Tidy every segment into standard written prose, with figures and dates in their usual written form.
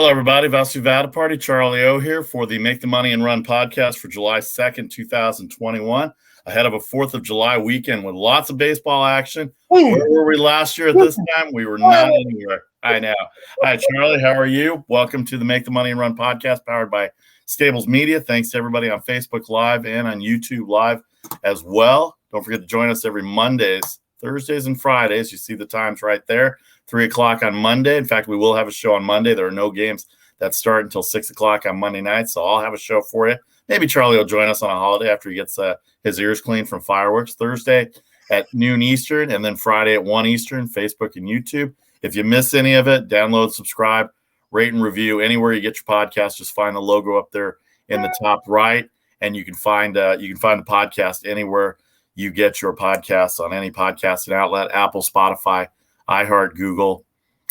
Hello, everybody. Vasu Vaddiparty, Charlie O here for the Make the Money and Run podcast for July 2nd, 2021, ahead of a 4th of July weekend with lots of baseball action. Where were we last year at this time? We were not anywhere. I know. Hi, Charlie. How are you? Welcome to the Make the Money and Run podcast powered by Stables Media. Thanks to everybody on Facebook Live and on YouTube Live as well. Don't forget to join us every Mondays, Thursdays, and Fridays. You see the times right there. 3 o'clock on Monday. In fact, we will have a show on Monday. There are no games that start until 6 o'clock on Monday night, so I'll have a show for you. Maybe Charlie will join us on a holiday after he gets his ears clean from fireworks. Thursday at noon Eastern, and then Friday at 1 Eastern, Facebook and YouTube. If you miss any of it, download, subscribe, rate, and review anywhere you get your podcast. Just find the logo up there in the top right, and you can find the podcast anywhere you get your podcasts on any podcasting outlet, Apple, Spotify, iHeart, Google,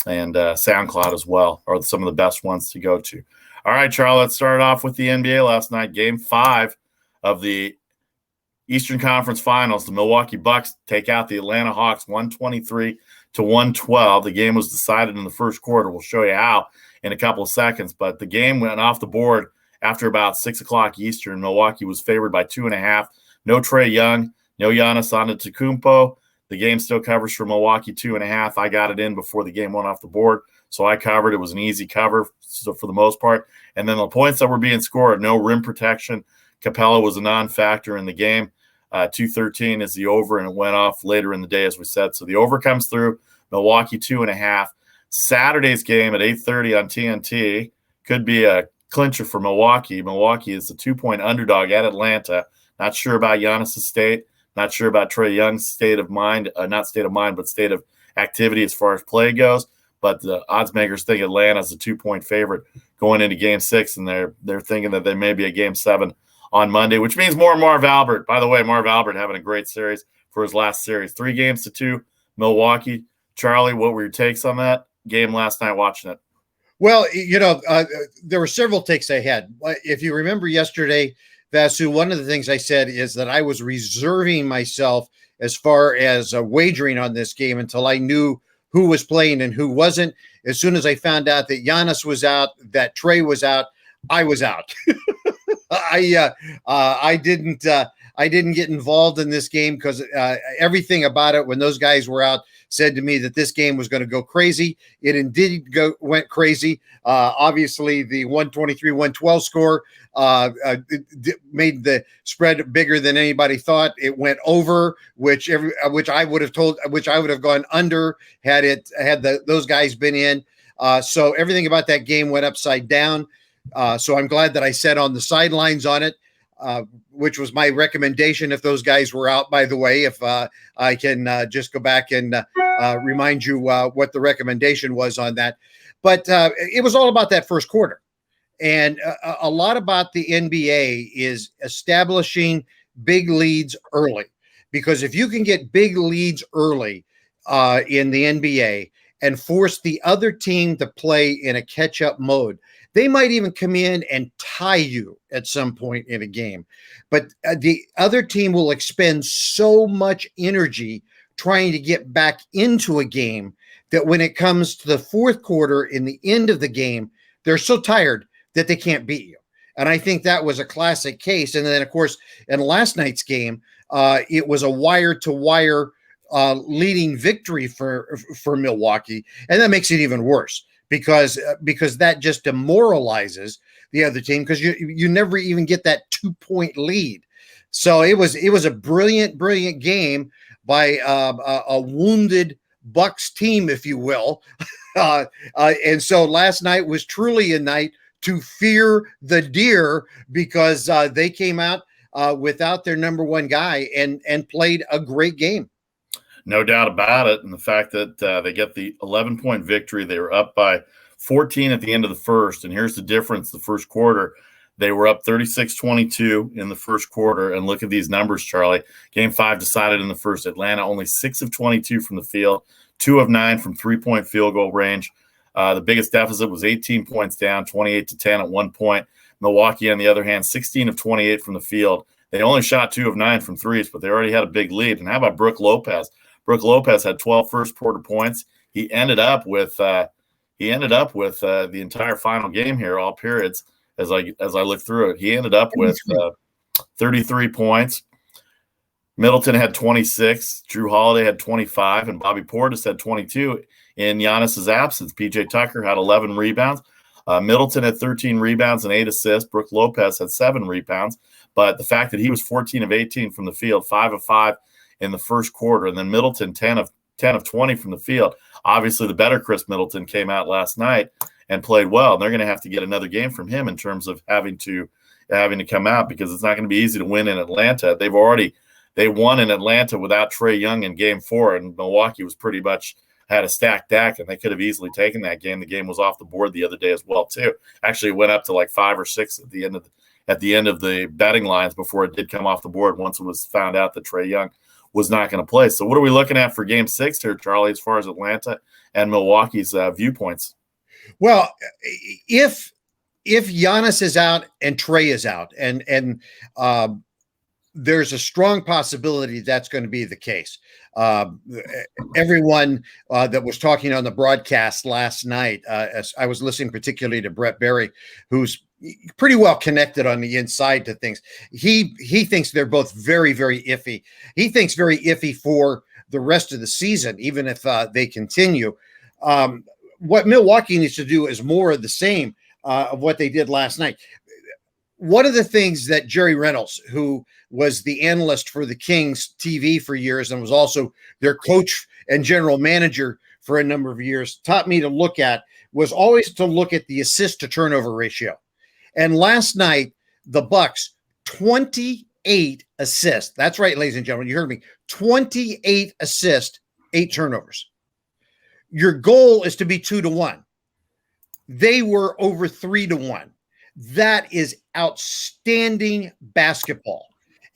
and SoundCloud as well are some of the best ones to go to. All right, Charlie, let's start off with the NBA last night. Game 5 of the Eastern Conference Finals. The Milwaukee Bucks take out the Atlanta Hawks 123-112. The game was decided in the first quarter. We'll show you how in a couple of seconds, but the game went off the board after about 6 o'clock Eastern. Milwaukee was favored by 2.5. No Trae Young, no Giannis Antetokumpo. The game still covers for Milwaukee 2.5. I got it in before the game went off the board, so I covered. It was an easy cover for the most part. And then the points that were being scored, no rim protection. Capella was a non-factor in the game. 213 is the over, and it went off later in the day, as we said. So the over comes through. Milwaukee 2.5. Saturday's game at 8:30 on TNT could be a clincher for Milwaukee. Milwaukee is the 2-point underdog at Atlanta. Not sure about Giannis' state. Not sure about Trae Young's state of mind, not state of mind, but state of activity as far as play goes. But the odds makers think Atlanta's a 2-point favorite going into Game 6, and they're thinking that they may be a Game 7 on Monday, which means more Marv Albert. By the way, Marv Albert having a great series for his last series. 3-2, Milwaukee. Charlie, what were your takes on that game last night watching it? Well, there were several takes I had. If you remember yesterday, Vasu, one of the things I said is that I was reserving myself as far as wagering on this game until I knew who was playing and who wasn't. As soon as I found out that Giannis was out, that Trae was out, I was out. I didn't get involved in this game because everything about it when those guys were out said to me that this game was going to go crazy. It indeed went crazy. Obviously, the 123-112 score made the spread bigger than anybody thought. It went over, which I would have gone under had those guys been in. So everything about that game went upside down. So I'm glad that I sat on the sidelines on it, which was my recommendation if those guys were out, by the way. If I can just go back and remind you what the recommendation was on that. But it was all about that first quarter. And a lot about the NBA is establishing big leads early. Because if you can get big leads early in the NBA and force the other team to play in a catch-up mode, they might even come in and tie you at some point in a game. But the other team will expend so much energy trying to get back into a game that when it comes to the fourth quarter in the end of the game, they're so tired that they can't beat you. And I think that was a classic case. And then, of course, in last night's game, it was a wire-to-wire leading victory for Milwaukee. And that makes it even worse. Because that just demoralizes the other team because you never even get that 2-point lead. So it was a brilliant game by a wounded Bucks team, if you will. And so last night was truly a night to fear the deer because they came out without their number one guy and played a great game. No doubt about it. And the fact that they get the 11-point victory, they were up by 14 at the end of the first. And here's the difference. The first quarter, they were up 36-22 in the first quarter. And look at these numbers, Charlie. Game 5 decided in the first. Atlanta only 6 of 22 from the field, 2 of 9 from 3-point field goal range. The biggest deficit was 18 points down, 28-10 at one point. Milwaukee, on the other hand, 16 of 28 from the field. They only shot 2 of 9 from threes, but they already had a big lead. And how about Brook Lopez? Brook Lopez had 12 first-quarter points. He ended up with he ended up with the entire final game here, all periods. As I look through it, he ended up with 33 points. Middleton had 26, Drew Holiday had 25, and Bobby Portis had 22 in Giannis's absence. PJ Tucker had 11 rebounds. Middleton had 13 rebounds and 8 assists. Brook Lopez had 7 rebounds. But the fact that he was 14 of 18 from the field, 5 of 5 in the first quarter, and then Middleton 10 of 20 from the field. Obviously, the better Chris Middleton came out last night and played well. And they're going to have to get another game from him in terms of having to come out, because it's not going to be easy to win in Atlanta. They won in Atlanta without Trae Young in game 4, and Milwaukee was pretty much had a stacked deck, and they could have easily taken that game. The game was off the board the other day as well, too. Actually, it went up to like 5 or 6 at the end of the betting lines before it did come off the board once it was found out that Trae Young was not going to play. So what are we looking at for game 6 here, Charlie, as far as Atlanta and Milwaukee's viewpoints? Well, if Giannis is out and Trae is out, and there's a strong possibility that's going to be the case. Everyone that was talking on the broadcast last night, as I was listening particularly to Brett Berry, who's pretty well connected on the inside to things. He thinks they're both very, very iffy. He thinks very iffy for the rest of the season, even if they continue. What Milwaukee needs to do is more of the same of what they did last night. One of the things that Jerry Reynolds, who was the analyst for the Kings TV for years and was also their coach and general manager for a number of years, taught me to look at was always to look at the assist to turnover ratio. And last night, the Bucks, 28 assists. That's right, ladies and gentlemen. You heard me. 28 assists, 8 turnovers. Your goal is to be 2-1. They were over 3-1. That is outstanding basketball.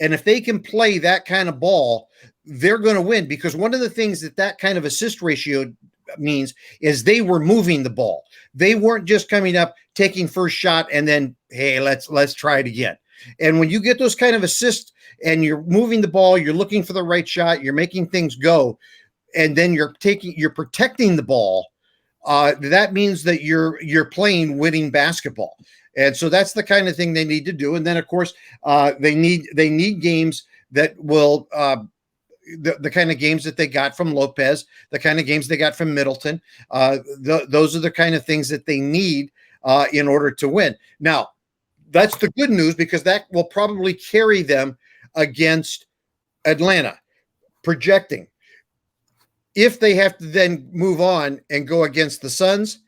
And if they can play that kind of ball, they're going to win, because one of the things that kind of assist ratio means is they were moving the ball. They weren't just coming up, taking first shot, and then, hey, let's try it again. And when you get those kind of assists and you're moving the ball, you're looking for the right shot, you're making things go, and then you're protecting the ball, that means that you're playing winning basketball. And so that's the kind of thing they need to do. And then, of course, they need games that will the kind of games that they got from Lopez, the kind of games they got from Middleton. Those are the kind of things that they need in order to win. Now, that's the good news, because that will probably carry them against Atlanta. Projecting. If they have to then move on and go against the Suns,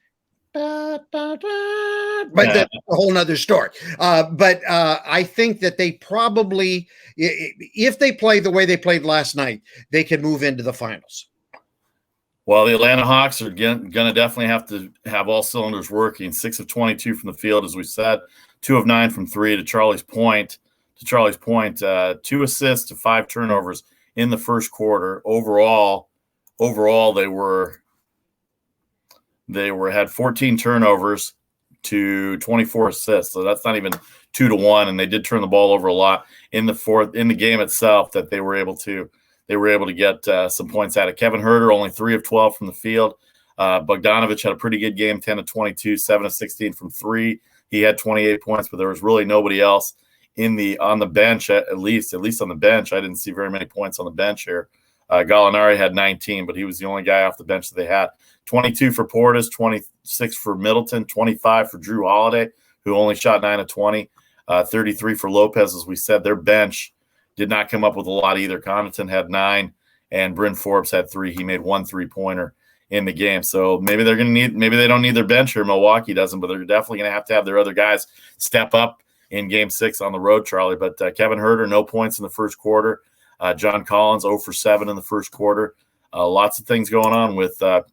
but that's a whole nother story. But I think that they probably, if they play the way they played last night, they can move into the finals. Well, the Atlanta Hawks are going to definitely have to have all cylinders working. 6 of 22 from the field, as we said, 2 of 9 from 3. To Charlie's point, 2 assists to 5 turnovers in the first quarter. Overall, they had 14 turnovers to 24 assists. So that's not even 2-1. And they did turn the ball over a lot in the game itself, that they were able to get some points out of. Kevin Huerter, only 3 of 12 from the field. Bogdanović had a pretty good game, 10 of 22, 7 of 16 from 3. He had 28 points, but there was really nobody else on the bench, at least on the bench. I didn't see very many points on the bench here. Gallinari had 19, but he was the only guy off the bench that they had. 22 for Portis, 26 for Middleton, 25 for Drew Holiday, who only shot 9 of 20, 33 for Lopez. As we said, their bench did not come up with a lot either. Connaughton had 9, and Bryn Forbes had 3. He made 1 3-pointer in the game. So maybe they don't need their bench here. Milwaukee doesn't, but they're definitely going to have their other guys step up in game 6 on the road, Charlie. But Kevin Huerter, no points in the first quarter. John Collins, 0 for 7 in the first quarter. Lots of things going on with the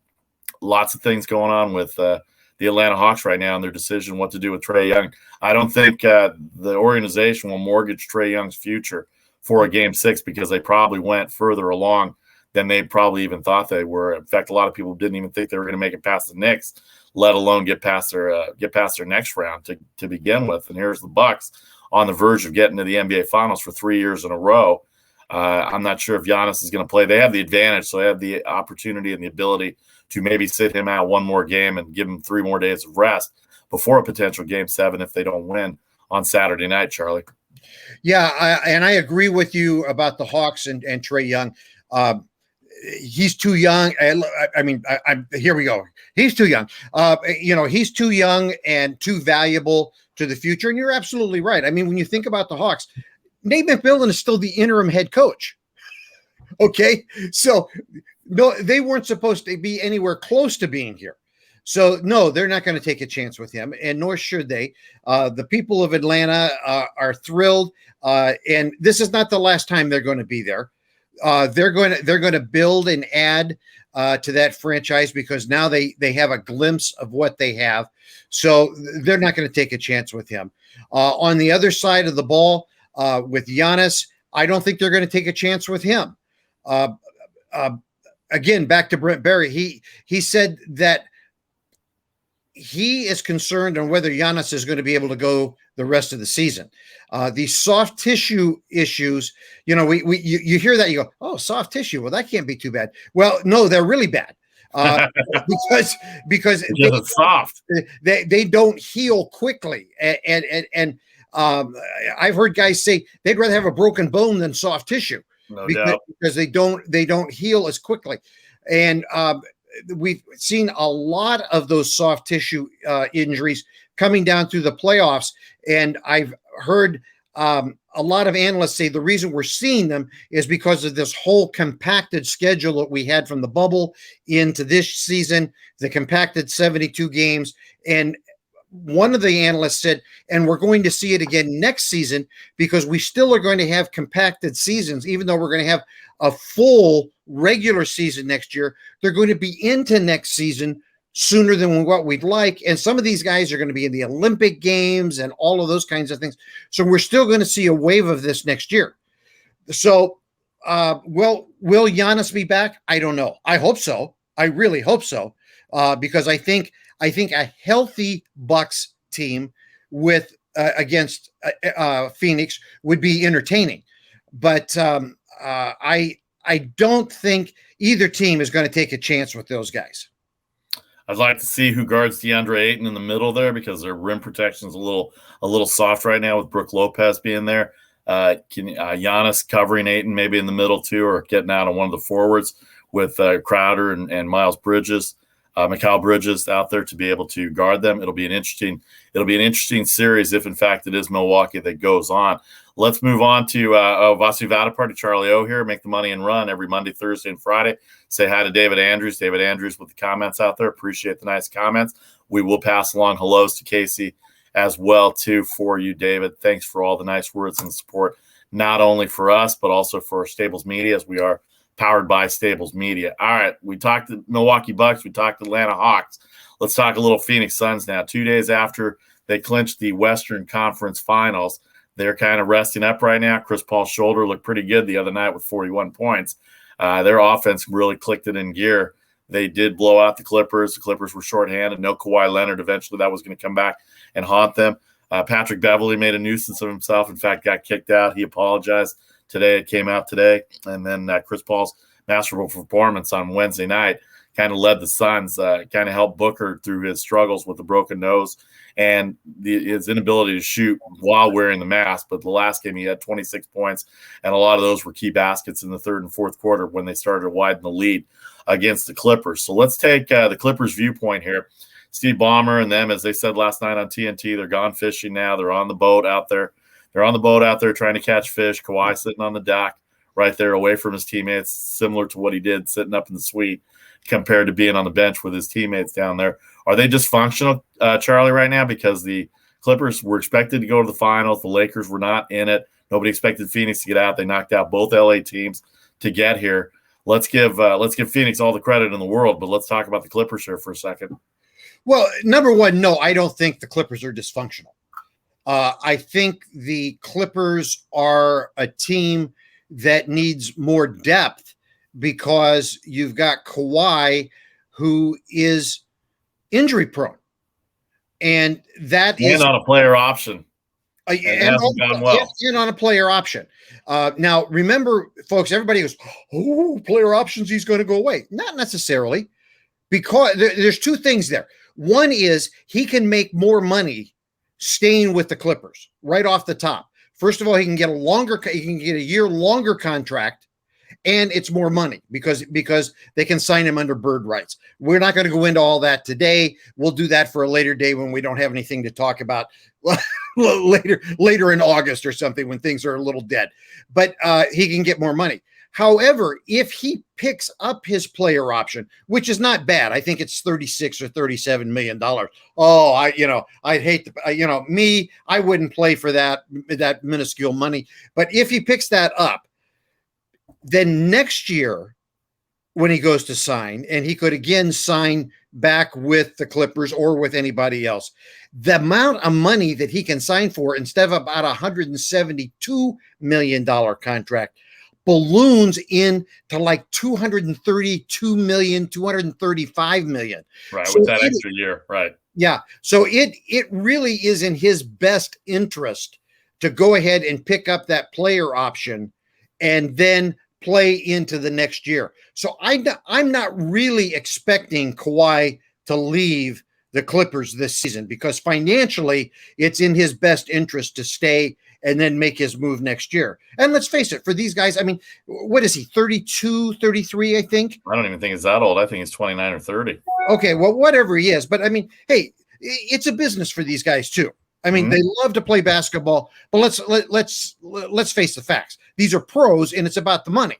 Atlanta Hawks right now and their decision what to do with Trae Young. I don't think the organization will mortgage Trae Young's future for a game 6, because they probably went further along than they probably even thought they were. In fact, a lot of people didn't even think they were going to make it past the Knicks, let alone get past their next round to begin with. And here's the Bucks on the verge of getting to the NBA Finals for 3 years in a row. I'm not sure if Giannis is going to play. They have the advantage, so they have the opportunity and the ability to maybe sit him out one more game and give him 3 more days of rest before a potential Game 7 if they don't win on Saturday night, Charlie. Yeah, I agree with you about the Hawks and Trae Young. He's too young. Here we go. He's too young. He's too young and too valuable to the future. And you're absolutely right. I mean, when you think about the Hawks, Nate McMillan is still the interim head coach. Okay, so no, they weren't supposed to be anywhere close to being here. So no, they're not going to take a chance with him, and nor should they. The people of Atlanta are thrilled, and this is not the last time they're going to be there. They're going to build and add to that franchise because now they have a glimpse of what they have. So they're not going to take a chance with him. On the other side of the ball, with Giannis, I don't think they're going to take a chance with him. Again, back to Brent Barry, he said that he is concerned on whether Giannis is going to be able to go the rest of the season. These soft tissue issues, you hear that, you go, oh, soft tissue. Well, that can't be too bad. Well, no, they're really bad. Because it's soft. They don't heal quickly. And I've heard guys say they'd rather have a broken bone than soft tissue. No doubt. Because they don't heal as quickly. And we've seen a lot of those soft tissue injuries coming down through the playoffs. And I've heard a lot of analysts say the reason we're seeing them is because of this whole compacted schedule that we had from the bubble into this season, the compacted 72 games. And one of the analysts said, and we're going to see it again next season because we still are going to have compacted seasons, even though we're going to have a full regular season next year. They're going to be into next season sooner than what we'd like. And some of these guys are going to be in the Olympic Games and all of those kinds of things. So we're still going to see a wave of this next year. So will Giannis be back? I don't know. I hope so. I really hope so. Because I think a healthy Bucks team with against Phoenix would be entertaining, but I don't think either team is going to take a chance with those guys. I'd like to see who guards DeAndre Ayton in the middle there because their rim protection is a little soft right now with Brook Lopez being there. Can Giannis covering Ayton maybe in the middle too, or getting out on one of the forwards with Crowder and Miles Bridges. Mikal Bridges out there to be able to guard them. It'll be an interesting series if, in fact, it is Milwaukee that goes on. Let's move on to Vasu Vaddiparty, Charlie O here. Make the money and run every Monday, Thursday, and Friday. Say hi to David Andrews. David Andrews with the comments out there. Appreciate the nice comments. We will pass along hellos to Casey as well, too, for you, David. Thanks for all the nice words and support, not only for us, but also for Stables Media, as we are powered by Stables Media. All right, we talked to Milwaukee Bucks. We talked to Atlanta Hawks. Let's talk a little Phoenix Suns now. 2 days after they clinched the Western Conference Finals, they're kind of resting up right now. Chris Paul's shoulder looked pretty good the other night with 41 points. Their offense really clicked it in gear. They did blow out the Clippers. The Clippers were shorthanded. No Kawhi Leonard. Eventually that was going to come back and haunt them. Patrick Beverley made a nuisance of himself. In fact, got kicked out. He apologized today. It came out today. And then Chris Paul's masterful performance on Wednesday night kind of led the Suns, kind of helped Booker through his struggles with the broken nose and his inability to shoot while wearing the mask. But the last game, he had 26 points, and a lot of those were key baskets in the third and fourth quarter when they started to widen the lead against the Clippers. So let's take the Clippers' viewpoint here. Steve Ballmer and them, as they said last night on TNT, they're gone fishing now. They're on the boat out there. They're on the boat out there trying to catch fish. Kawhi sitting on the dock right there away from his teammates, similar to what he did sitting up in the suite compared to being on the bench with his teammates down there. Are they dysfunctional, Charlie, right now? Because the Clippers were expected to go to the finals. The Lakers were not in it. Nobody expected Phoenix to get out. They knocked out both LA teams to get here. Let's give Phoenix all the credit in the world, but let's talk about the Clippers here for a second. Well, number one, no, I don't think the Clippers are dysfunctional. I think the Clippers are a team that needs more depth because you've got Kawhi, who is injury prone. And that is not a player option. and hasn't gone well. And on a player option. Now, remember, folks, everybody goes, oh, player options, he's going to go away. Not necessarily, because there's two things there. One is he can make more money staying with the Clippers right off the top. First of all, he can get a year longer contract, and it's more money because they can sign him under bird rights. We're not going to go into all that today. We'll do that for a later day when we don't have anything to talk about later in August or something when things are a little dead. But he can get more money. However, if he picks up his player option, which is not bad, I think it's $36 or $37 million. Oh, I'd hate to, I wouldn't play for that minuscule money. But if he picks that up, then next year when he goes to sign, and he could again sign back with the Clippers or with anybody else, the amount of money that he can sign for instead of about $172 million contract balloons in to like $232 million, $235 million. Right, so with that extra year, right. Yeah, so it really is in his best interest to go ahead and pick up that player option and then play into the next year. So I'm not really expecting Kawhi to leave the Clippers this season because financially it's in his best interest to stay and then make his move next year. And let's face it, for these guys, I mean, what is he, 32, 33, I think? I don't even think he's that old. I think he's 29 or 30. Okay, well, whatever he is. But, I mean, hey, it's a business for these guys, too. I mean, they love to play basketball, but let's face the facts. These are pros, and it's about the money.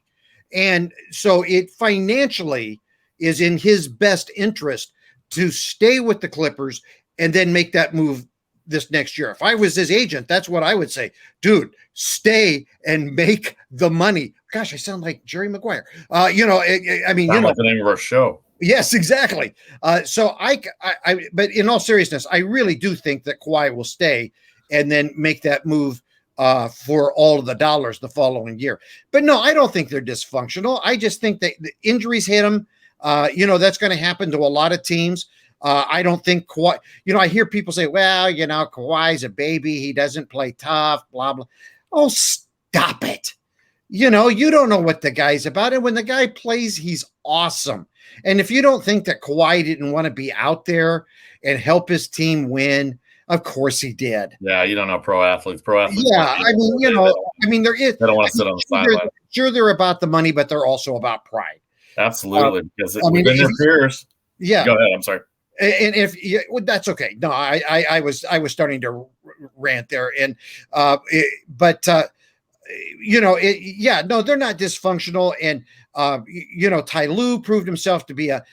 And so it financially is in his best interest to stay with the Clippers and then make that move this next year. If I was his agent, that's what I would say. Dude, stay and make the money. Gosh, I sound like Jerry Maguire. I mean, like the name of our show. Yes, exactly. So but in all seriousness, I really do think that Kawhi will stay and then make that move for all of the dollars the following year. But no, I don't think they're dysfunctional. I just think that the injuries hit them. That's going to happen to a lot of teams. I don't think Kawhi, I hear people say, well, Kawhi's a baby. He doesn't play tough, blah, blah. Oh, stop it. You don't know what the guy's about. And when the guy plays, he's awesome. And if you don't think that Kawhi didn't want to be out there and help his team win, of course he did. Yeah, you don't know pro athletes. Yeah, I mean, there is. They don't want to sit on the sideline. Sure, they're about the money, but they're also about pride. Absolutely, because within their peers. Yeah. Go ahead. I'm sorry. And that's okay. No, I was starting to rant there, and they're not dysfunctional. And Ty Lue proved himself to be a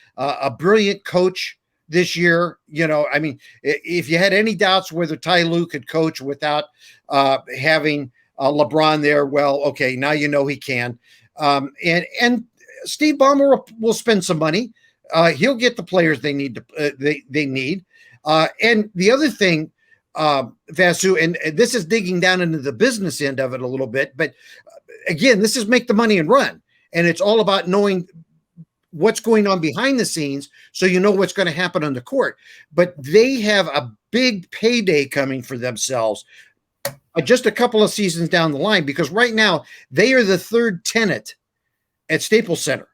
brilliant coach this year. I mean, if you had any doubts whether Ty Lue could coach without having LeBron there, well, okay, now he can. And Steve Ballmer will spend some money. He'll get the players they need. They need. And the other thing, Vasu, and this is digging down into the business end of it a little bit, but again, this is make the money and run. And it's all about knowing what's going on behind the scenes so you know what's going to happen on the court. But they have a big payday coming for themselves just a couple of seasons down the line, because right now they are the third tenant at Staples Center.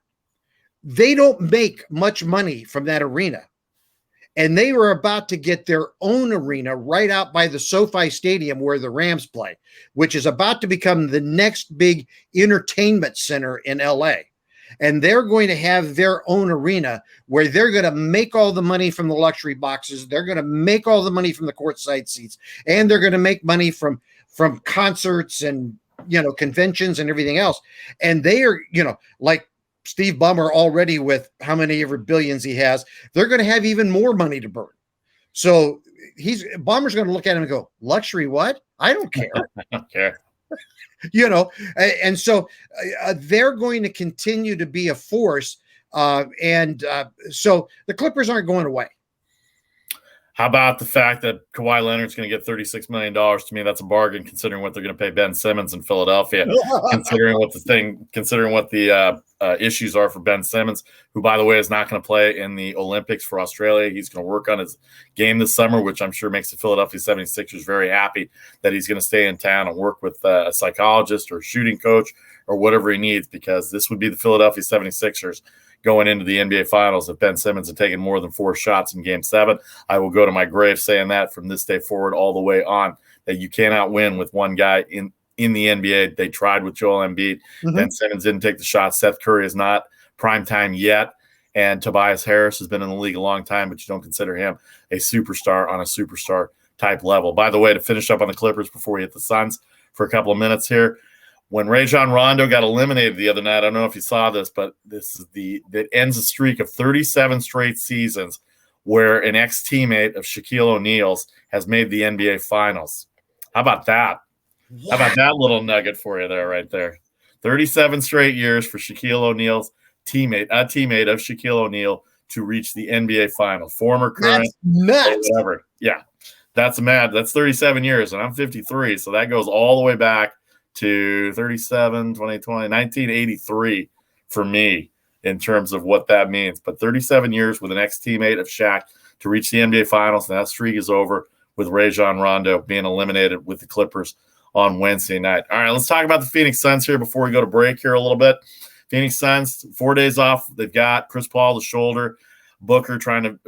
They don't make much money from that arena. And they were about to get their own arena right out by the SoFi Stadium where the Rams play, which is about to become the next big entertainment center in LA. And they're going to have their own arena where they're going to make all the money from the luxury boxes. They're going to make all the money from the courtside seats. And they're going to make money from concerts and, conventions and everything else. And they are, like Steve Ballmer already with how many ever billions he has, they're going to have even more money to burn. So Ballmer's going to look at him and go, luxury what? I don't care. I don't care. And so they're going to continue to be a force. So the Clippers aren't going away. How about the fact that Kawhi Leonard's going to get $36 million? To me, that's a bargain considering what they're going to pay Ben Simmons in Philadelphia, considering what the issues are for Ben Simmons, who, by the way, is not going to play in the Olympics for Australia. He's going to work on his game this summer, which I'm sure makes the Philadelphia 76ers very happy that he's going to stay in town and work with a psychologist or a shooting coach or whatever he needs, because this would be the Philadelphia 76ers going into the NBA Finals. If Ben Simmons had taken more than 4 shots in Game 7, I will go to my grave saying that from this day forward all the way on, that you cannot win with one guy in the NBA. They tried with Joel Embiid. Mm-hmm. Ben Simmons didn't take the shot. Seth Curry is not prime time yet. And Tobias Harris has been in the league a long time, but you don't consider him a superstar on a superstar type level. By the way, to finish up on the Clippers before we hit the Suns for a couple of minutes here, when Rajon Rondo got eliminated the other night, I don't know if you saw this, but this is that ends a streak of 37 straight seasons where an ex-teammate of Shaquille O'Neal's has made the NBA Finals. How about that? What? How about that little nugget for you there, right there? 37 straight years for Shaquille O'Neal's teammate of Shaquille O'Neal to reach the NBA Finals. Former, current, whatever. Yeah, that's mad. That's 37 years, and I'm 53, so that goes all the way back to 37, 2020, 1983 for me in terms of what that means. But 37 years with an ex-teammate of Shaq to reach the NBA Finals, and that streak is over with Rajon Rondo being eliminated with the Clippers on Wednesday night. All right, let's talk about the Phoenix Suns here before we go to break here a little bit. Phoenix Suns, 4 days off. They've got Chris Paul, the shoulder. Booker trying to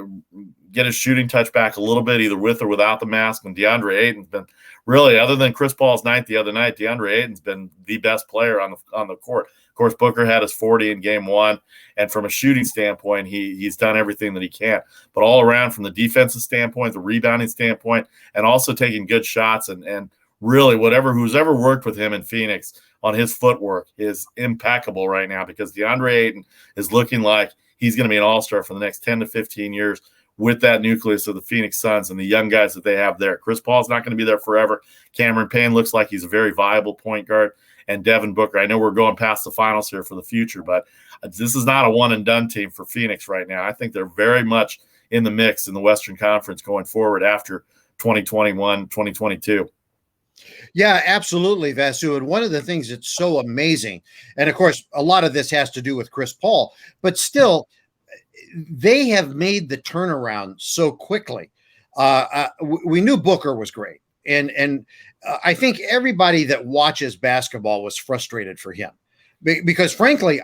get his shooting touch back a little bit, either with or without the mask. And DeAndre Ayton's been really, other than Chris Paul's night the other night, DeAndre Ayton's been the best player on the court. Of course, Booker had his 40 in Game 1, and from a shooting standpoint, he's done everything that he can. But all around, from the defensive standpoint, the rebounding standpoint, and also taking good shots, and really who's ever worked with him in Phoenix on his footwork is impeccable right now, because DeAndre Ayton is looking like he's going to be an all-star for the next 10 to 15 years with that nucleus of the Phoenix Suns and the young guys that they have there. Chris Paul's not going to be there forever. Cameron Payne looks like he's a very viable point guard. And Devin Booker, I know we're going past the finals here for the future, but this is not a one-and-done team for Phoenix right now. I think they're very much in the mix in the Western Conference going forward after 2021, 2022. Yeah, absolutely, Vasu. And one of the things that's so amazing, and of course, a lot of this has to do with Chris Paul, but still, they have made the turnaround so quickly. We knew Booker was great. And I think everybody that watches basketball was frustrated for him because, frankly,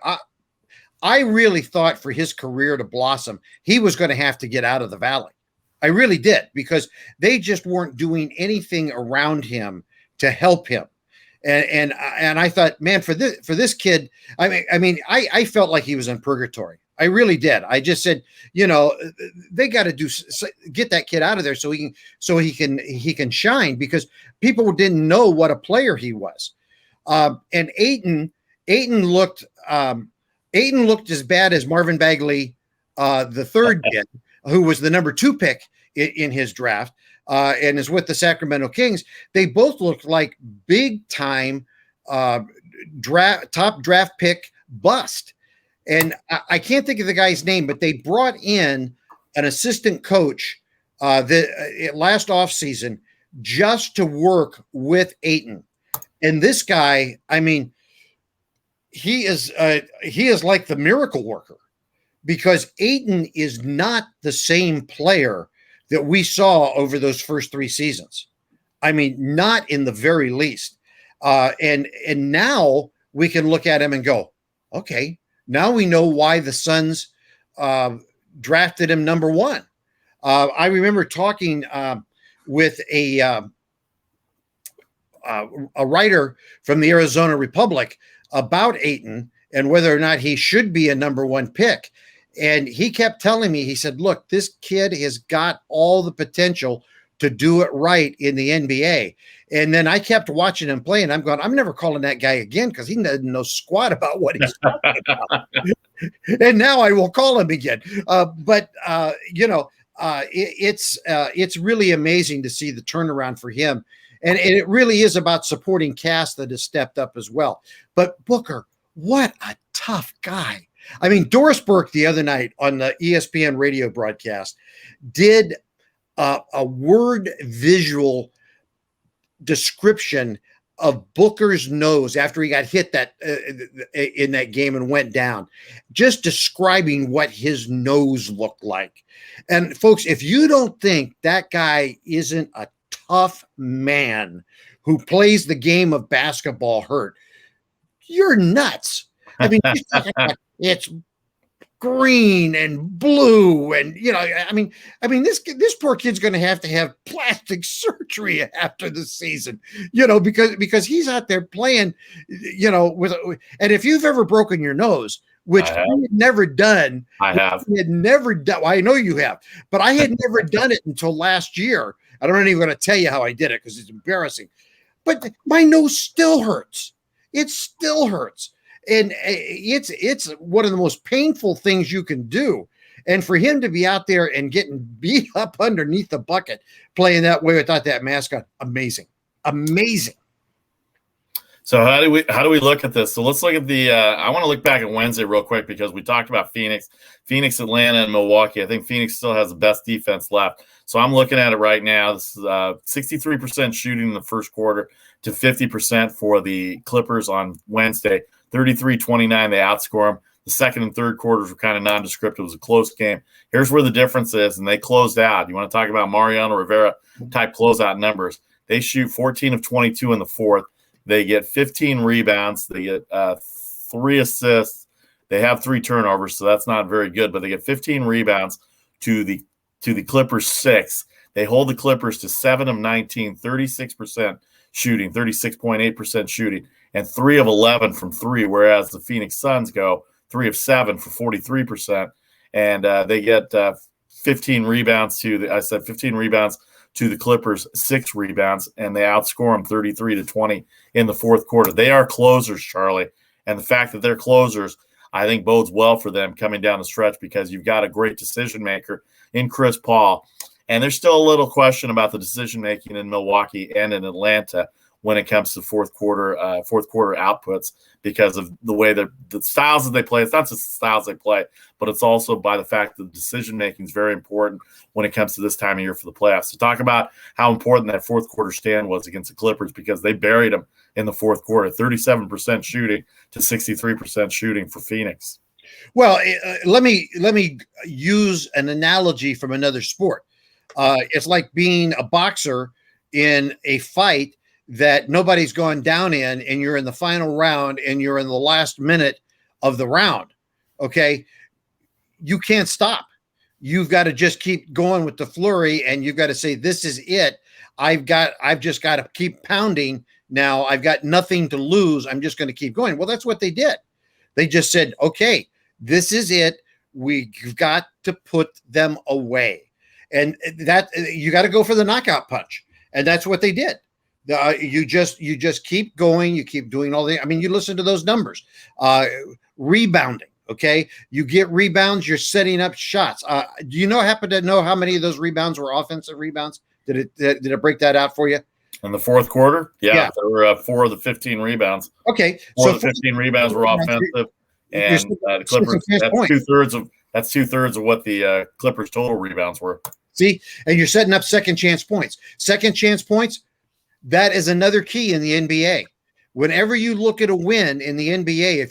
I really thought for his career to blossom, he was going to have to get out of the Valley. I really did, because they just weren't doing anything around him to help him. And I thought, man, for this kid, I felt like he was in purgatory. I really did. I just said, they got to get that kid out of there so he can shine, because people didn't know what a player he was. And Ayton looked as bad as Marvin Bagley, the third kid, who was the number 2 pick in his draft, and is with the Sacramento Kings. They both looked like big time top draft pick bust. And I can't think of the guy's name, but they brought in an assistant coach last offseason just to work with Ayton. And this guy, he is like the miracle worker, because Ayton is not the same player that we saw over those first 3 seasons. Not in the very least. And now we can look at him and go, okay, now we know why the Suns drafted him number 1. I remember talking with a writer from the Arizona Republic about Ayton and whether or not he should be a number 1 pick. And he kept telling me, he said, look, this kid has got all the potential to do it right in the NBA. And then I kept watching him play, and I'm going, I'm never calling that guy again, because he doesn't know squat about what he's talking about. And now I will call him again. It's really amazing to see the turnaround for him. And it really is about supporting cast that has stepped up as well. But Booker, what a tough guy. Doris Burke the other night on the ESPN radio broadcast did a word visual description of Booker's nose after he got hit that in that game and went down, just describing what his nose looked like. And folks, if you don't think that guy isn't a tough man who plays the game of basketball hurt, you're nuts. I mean, it's green and blue, and I mean this poor kid's going to have plastic surgery after the season, because he's out there playing, and if you've ever broken your nose, which I had never done, well, I know you have, but I had never done it until last year. I don't even going to tell you how I did it because it's embarrassing, but my nose still hurts. It still hurts. And it's one of the most painful things you can do. And for him to be out there and getting beat up underneath the bucket, playing that way without that mask on, amazing. So how do we look at this? So let's look at the I want to look back at Wednesday real quick because we talked about Phoenix, Atlanta, and Milwaukee. I think Phoenix still has the best defense left. So I'm looking at it right now. This is 63% shooting in the first quarter to 50% for the Clippers on Wednesday. 33-29, they outscore them. The second and third quarters were kind of nondescript. It was a close game. Here's where the difference is, and they closed out. You want to talk about Mariano Rivera-type closeout numbers. They shoot 14 of 22 in the fourth. They get 15 rebounds. They get 3 assists. They have 3 turnovers, so that's not very good, but they get 15 rebounds to the Clippers 6. They hold the Clippers to 7 of 19, 36% shooting, 36.8% shooting, and 3 of 11 from 3, whereas the Phoenix Suns go 3 of 7 for 43%. And they get 15 rebounds to the Clippers, 6 rebounds, and they outscore them 33-20 in the fourth quarter. They are closers, Charlie. And the fact that they're closers, I think bodes well for them coming down the stretch because you've got a great decision maker in Chris Paul. And there's still a little question about the decision making in Milwaukee and in Atlanta when it comes to fourth quarter outputs because of the way the styles that they play. It's not just the styles they play, but it's also by the fact that the decision making is very important when it comes to this time of year for the playoffs. So talk about how important that fourth quarter stand was against the Clippers because they buried them in the fourth quarter, 37% shooting to 63% shooting for Phoenix. Well, let me use an analogy from another sport. It's like being a boxer in a fight that nobody's gone down in, and you're in the final round and you're in the last minute of the round. Okay. You can't stop. You've got to just keep going with the flurry, and you've got to say, this is it. I've just got to keep pounding. Now I've got nothing to lose. I'm just going to keep going. Well, that's what they did. They just said, okay, this is it. We've got to put them away. And that you got to go for the knockout punch. And that's what they did. You just keep going. You keep doing all the, you listen to those numbers, rebounding. Okay. You get rebounds. You're setting up shots. Do you happen to know how many of those rebounds were offensive rebounds? Did it break that out for you? In the fourth quarter? Yeah. There were 4 of the 15 rebounds. Okay. 4 of the 15 rebounds were offensive. And the Clippers, that's 2/3 of what the Clippers total rebounds were. See, and you're setting up second chance points. Second chance points. That is another key in the NBA. Whenever you look at a win in the NBA, if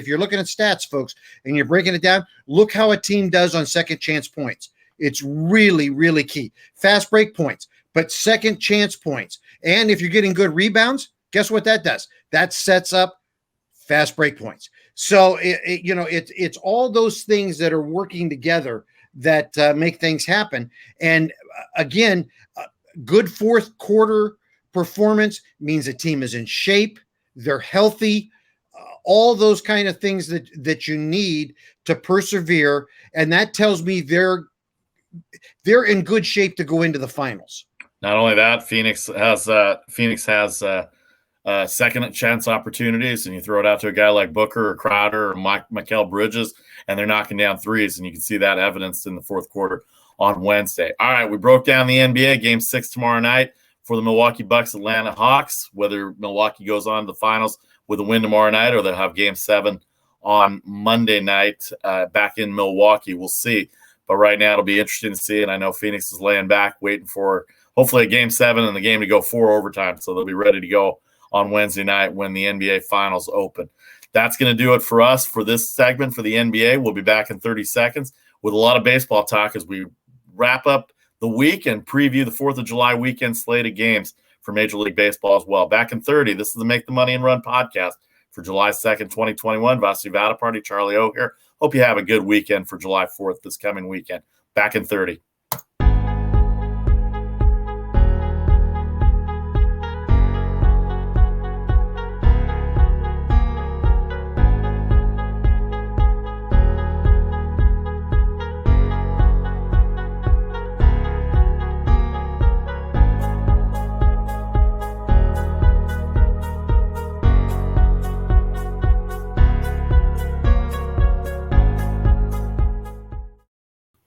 you're looking at stats, folks, and you're breaking it down, look how a team does on second chance points. It's really, really key. Fast break points, but second chance points. And if you're getting good rebounds, guess what that does? That sets up fast break points. So it's all those things that are working together that make things happen. And again, good fourth quarter performance means a team is in shape, they're healthy, all those kind of things that you need to persevere. And that tells me they're in good shape to go into the finals. Not only that, Phoenix has second chance opportunities, and you throw it out to a guy like Booker or Crowder or Mikal Bridges, and they're knocking down threes, and you can see that evidenced in the fourth quarter on Wednesday. All right, we broke down the NBA Game 6 tomorrow night for the Milwaukee Bucks Atlanta Hawks, whether Milwaukee goes on to the finals with a win tomorrow night or they'll have Game 7 on Monday night back in Milwaukee. We'll see. But right now, it'll be interesting to see. And I know Phoenix is laying back, waiting for hopefully a Game 7 and the game to go 4 overtime. So they'll be ready to go on Wednesday night when the NBA Finals open. That's going to do it for us for this segment for the NBA. We'll be back in 30 seconds with a lot of baseball talk as we wrap up the week and preview the 4th of July weekend slate of games for Major League Baseball as well. Back in 30, this is the Make the Money and Run podcast for July 2nd, 2021. Vasu, Vaddiparty, Charlie O here. Hope you have a good weekend for July 4th this coming weekend. Back in 30.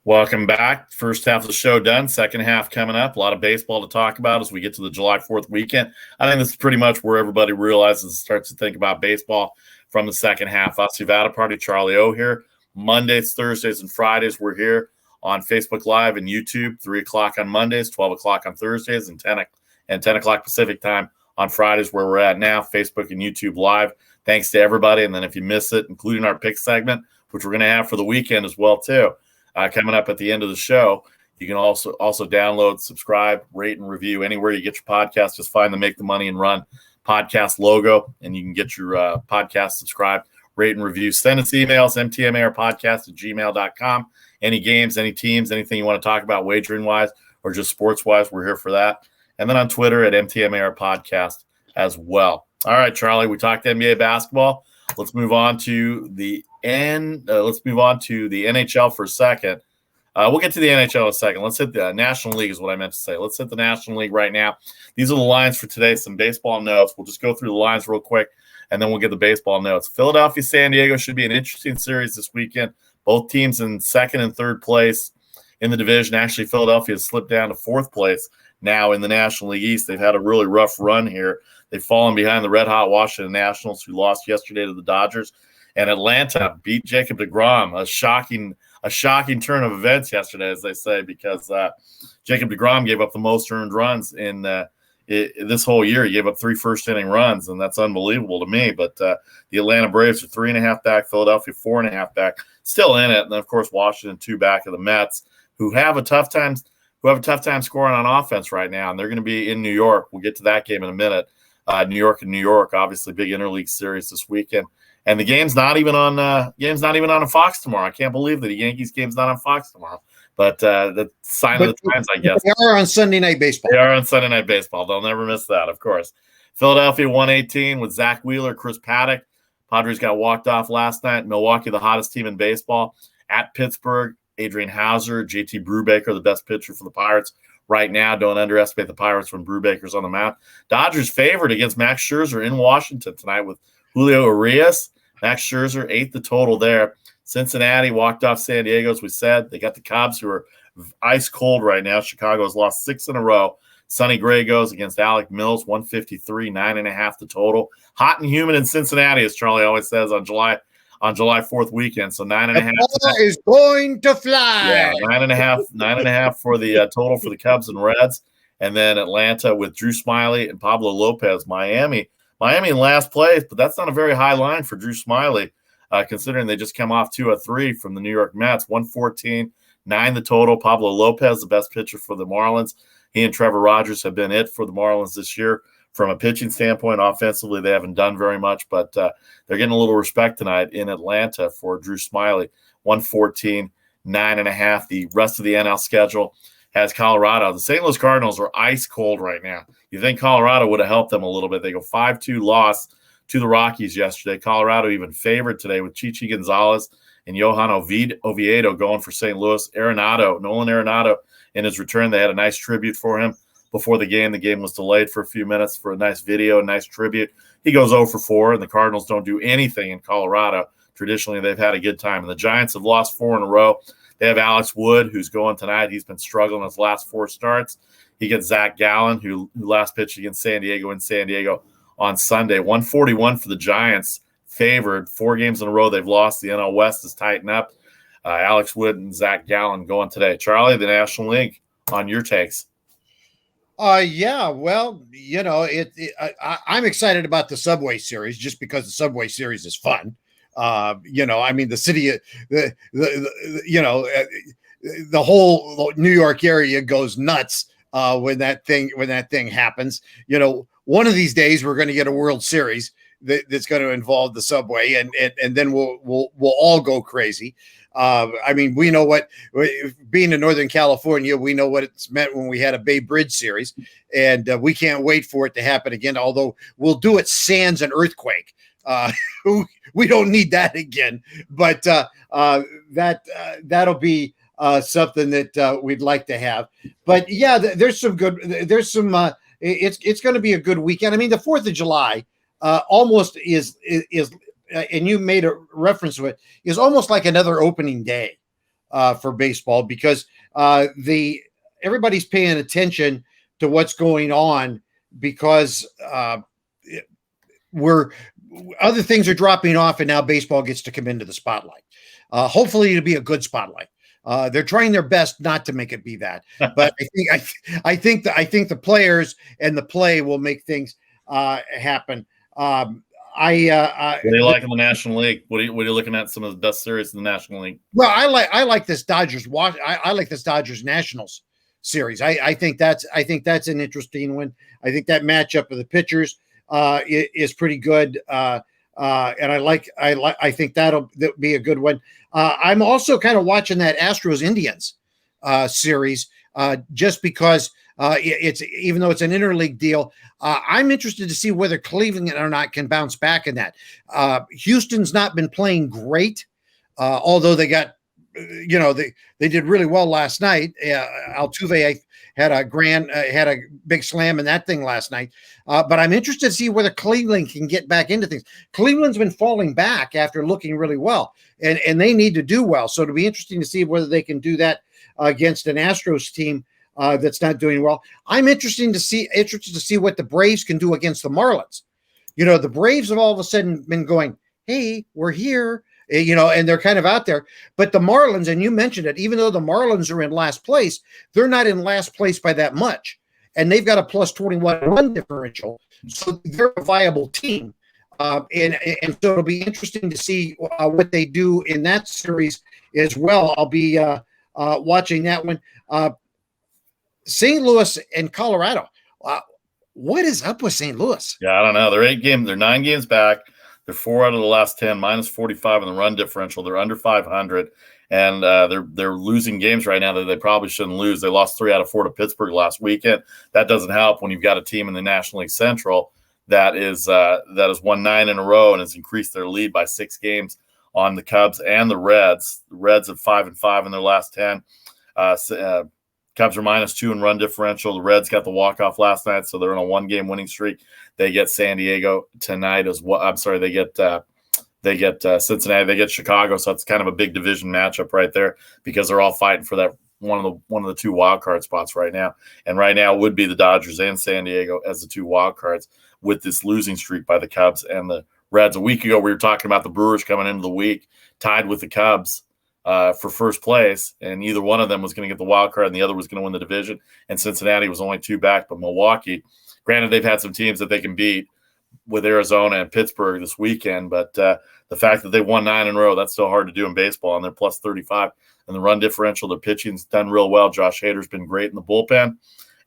Welcome back. First half of the show done. Second half coming up. A lot of baseball to talk about as we get to the July 4th weekend. I think this is pretty much where everybody realizes and starts to think about baseball from the second half. Vasu, Vaddiparty, Charlie O here. Mondays, Thursdays, and Fridays, we're here on Facebook Live and YouTube. 3 o'clock on Mondays, 12 o'clock on Thursdays, and 10 o'clock Pacific time on Fridays, where we're at now, Facebook and YouTube Live. Thanks to everybody. And then if you miss it, including our pick segment, which we're going to have for the weekend as well, too. Coming up at the end of the show, you can also download, subscribe, rate, and review anywhere you get your podcast. Just find the Make the Money and Run podcast logo, and you can get your podcast subscribed, rate, and review. Send us emails, mtmarpodcast@gmail.com. Any games, any teams, anything you want to talk about wagering-wise or just sports-wise, we're here for that. And then on Twitter at mtmarpodcast as well. All right, Charlie, we talked NBA basketball. Let's move on to the NHL for a second. We'll get to the NHL in a second. Let's hit the National League is what I meant to say. Let's hit the National League right now. These are the lines for today, some baseball notes. We'll just go through the lines real quick, and then we'll get the baseball notes. Philadelphia, San Diego should be an interesting series this weekend. Both teams in second and third place in the division. Actually, Philadelphia has slipped down to fourth place now in the National League East. They've had a really rough run here. They've fallen behind the red-hot Washington Nationals, who lost yesterday to the Dodgers. And Atlanta beat Jacob deGrom, a shocking turn of events yesterday, as they say, because Jacob deGrom gave up the most earned runs in this whole year. He gave up 3 first-inning runs, and that's unbelievable to me. But the Atlanta Braves are 3.5 back, Philadelphia 4.5 back, still in it. And, of course, Washington 2 back of the Mets, who have a tough time scoring on offense right now, and they're going to be in New York. We'll get to that game in a minute. New York, obviously big interleague series this weekend. And the game's not even on a Fox tomorrow. I can't believe that the Yankees game's not on Fox tomorrow. But the sign of the times, I guess. They are on Sunday Night Baseball. They are on Sunday Night Baseball. They'll never miss that, of course. Philadelphia 118 with Zach Wheeler, Chris Paddock. Padres got walked off last night. Milwaukee, the hottest team in baseball. At Pittsburgh, Adrian Hauser, JT Brubaker, the best pitcher for the Pirates right now. Don't underestimate the Pirates when Brubaker's on the mound. Dodgers favored against Max Scherzer in Washington tonight with Julio Urias. Max Scherzer, 8 the total there. Cincinnati walked off San Diego, as we said. They got the Cubs, who are ice cold right now. Chicago has lost 6 in a row. Sonny Gray goes against Alec Mills, 153, 9.5 the total. Hot and humid in Cincinnati, as Charlie always says, on July 4th weekend. So 9.5 is going to fly. Yeah, 9.5 for the total for the Cubs and Reds. And then Atlanta with Drew Smyly and Pablo Lopez. Miami in last place, but that's not a very high line for Drew Smyly, considering they just come off 2 of 3 from the New York Mets. 114, 9 the total. Pablo Lopez, the best pitcher for the Marlins. He and Trevor Rogers have been it for the Marlins this year. From a pitching standpoint, offensively, they haven't done very much, but they're getting a little respect tonight in Atlanta for Drew Smyly. 114, 9.5. The rest of the NL schedule has Colorado. The St. Louis Cardinals are ice cold right now. You think Colorado would have helped them a little bit. They go 5-2 loss to the Rockies yesterday. Colorado even favored today with Chichi Gonzalez and Johan Oviedo going for St. Louis. Nolan Arenado, in his return, they had a nice tribute for him before the game. The game was delayed for a few minutes for a nice video, a nice tribute. He goes 0 for 4, and the Cardinals don't do anything in Colorado. Traditionally, they've had a good time. And the Giants have lost 4 in a row. They have Alex Wood, who's going tonight. He's been struggling his last 4 starts. He gets Zach Gallen, who last pitched against San Diego on Sunday. 141 for the Giants, favored. 4 games in a row they've lost. The NL West is tightened up. Alex Wood and Zach Gallen going today. Charlie, the National League, on your takes. Yeah, well, I'm excited about the Subway Series just because the Subway Series is fun. I mean, the city, the whole New York area goes nuts when that thing happens. One of these days we're going to get a World Series that's going to involve the subway, and then we'll all go crazy. I mean, we know what, being in Northern California, we know what it's meant when we had a Bay Bridge series, and we can't wait for it to happen again. Although we'll do it sans an earthquake. We don't need that again, but that'll be something that we'd like to have. But yeah, it's going to be a good weekend. I mean, the 4th of July almost is and you made a reference to it, is almost like another opening day for baseball, because everybody's paying attention to what's going on, because other things are dropping off, and now baseball gets to come into the spotlight. Hopefully it'll be a good spotlight. They're trying their best not to make it be that, but I think the players and the play will make things happen. What do you like in the National League? What are you looking at? Some of the best series in the National League. Well, I like this Dodgers. I like this Dodgers Nationals series. I think that's an interesting one. I think that matchup of the pitchers is pretty good, and I think that'll be a good one. I'm also kind of watching that Astros Indians series just because. It's, even though it's an interleague deal, I'm interested to see whether Cleveland or not can bounce back in that. Houston's not been playing great, although they got, they did really well last night. Altuve had a big slam in that thing last night. But I'm interested to see whether Cleveland can get back into things. Cleveland's been falling back after looking really well, and they need to do well. So it'll be interesting to see whether they can do that against an Astros team that's not doing well. I'm interested to see what the Braves can do against the Marlins. The Braves have all of a sudden been going, hey, we're here, and they're kind of out there. But the Marlins, and you mentioned it, even though the Marlins are in last place, they're not in last place by that much. And they've got a plus 21 run differential. So they're a viable team. And so it'll be interesting to see what they do in that series as well. I'll be watching that one. St. Louis and Colorado. What is up with St. Louis? Yeah, I don't know. They're 9 games back. They're 4 out of the last 10, minus 45 in the run differential. They're under 500, and they're losing games right now that they probably shouldn't lose. They lost 3 out of 4 to Pittsburgh last weekend. That doesn't help when you've got a team in the National League Central that has won 9 in a row and has increased their lead by 6 games on the Cubs and the Reds. The Reds have 5-5 in their last 10. Cubs are minus 2 in run differential. The Reds got the walk-off last night, so they're on a 1-game winning streak. They get San Diego tonight as well. I'm sorry, they get Cincinnati. They get Chicago, so it's kind of a big division matchup right there, because they're all fighting for that one of the 2 wild card spots right now. And right now it would be the Dodgers and San Diego as the 2 wild cards, with this losing streak by the Cubs and the Reds. A week ago, we were talking about the Brewers coming into the week tied with the Cubs for first place, and either one of them was going to get the wild card and the other was going to win the division, and Cincinnati was only 2 back. But Milwaukee, granted, they've had some teams that they can beat with Arizona and Pittsburgh this weekend, but the fact that they won 9 in a row, that's still hard to do in baseball, and they're plus 35 in the run differential. Their pitching's done real well. Josh Hader's been great in the bullpen,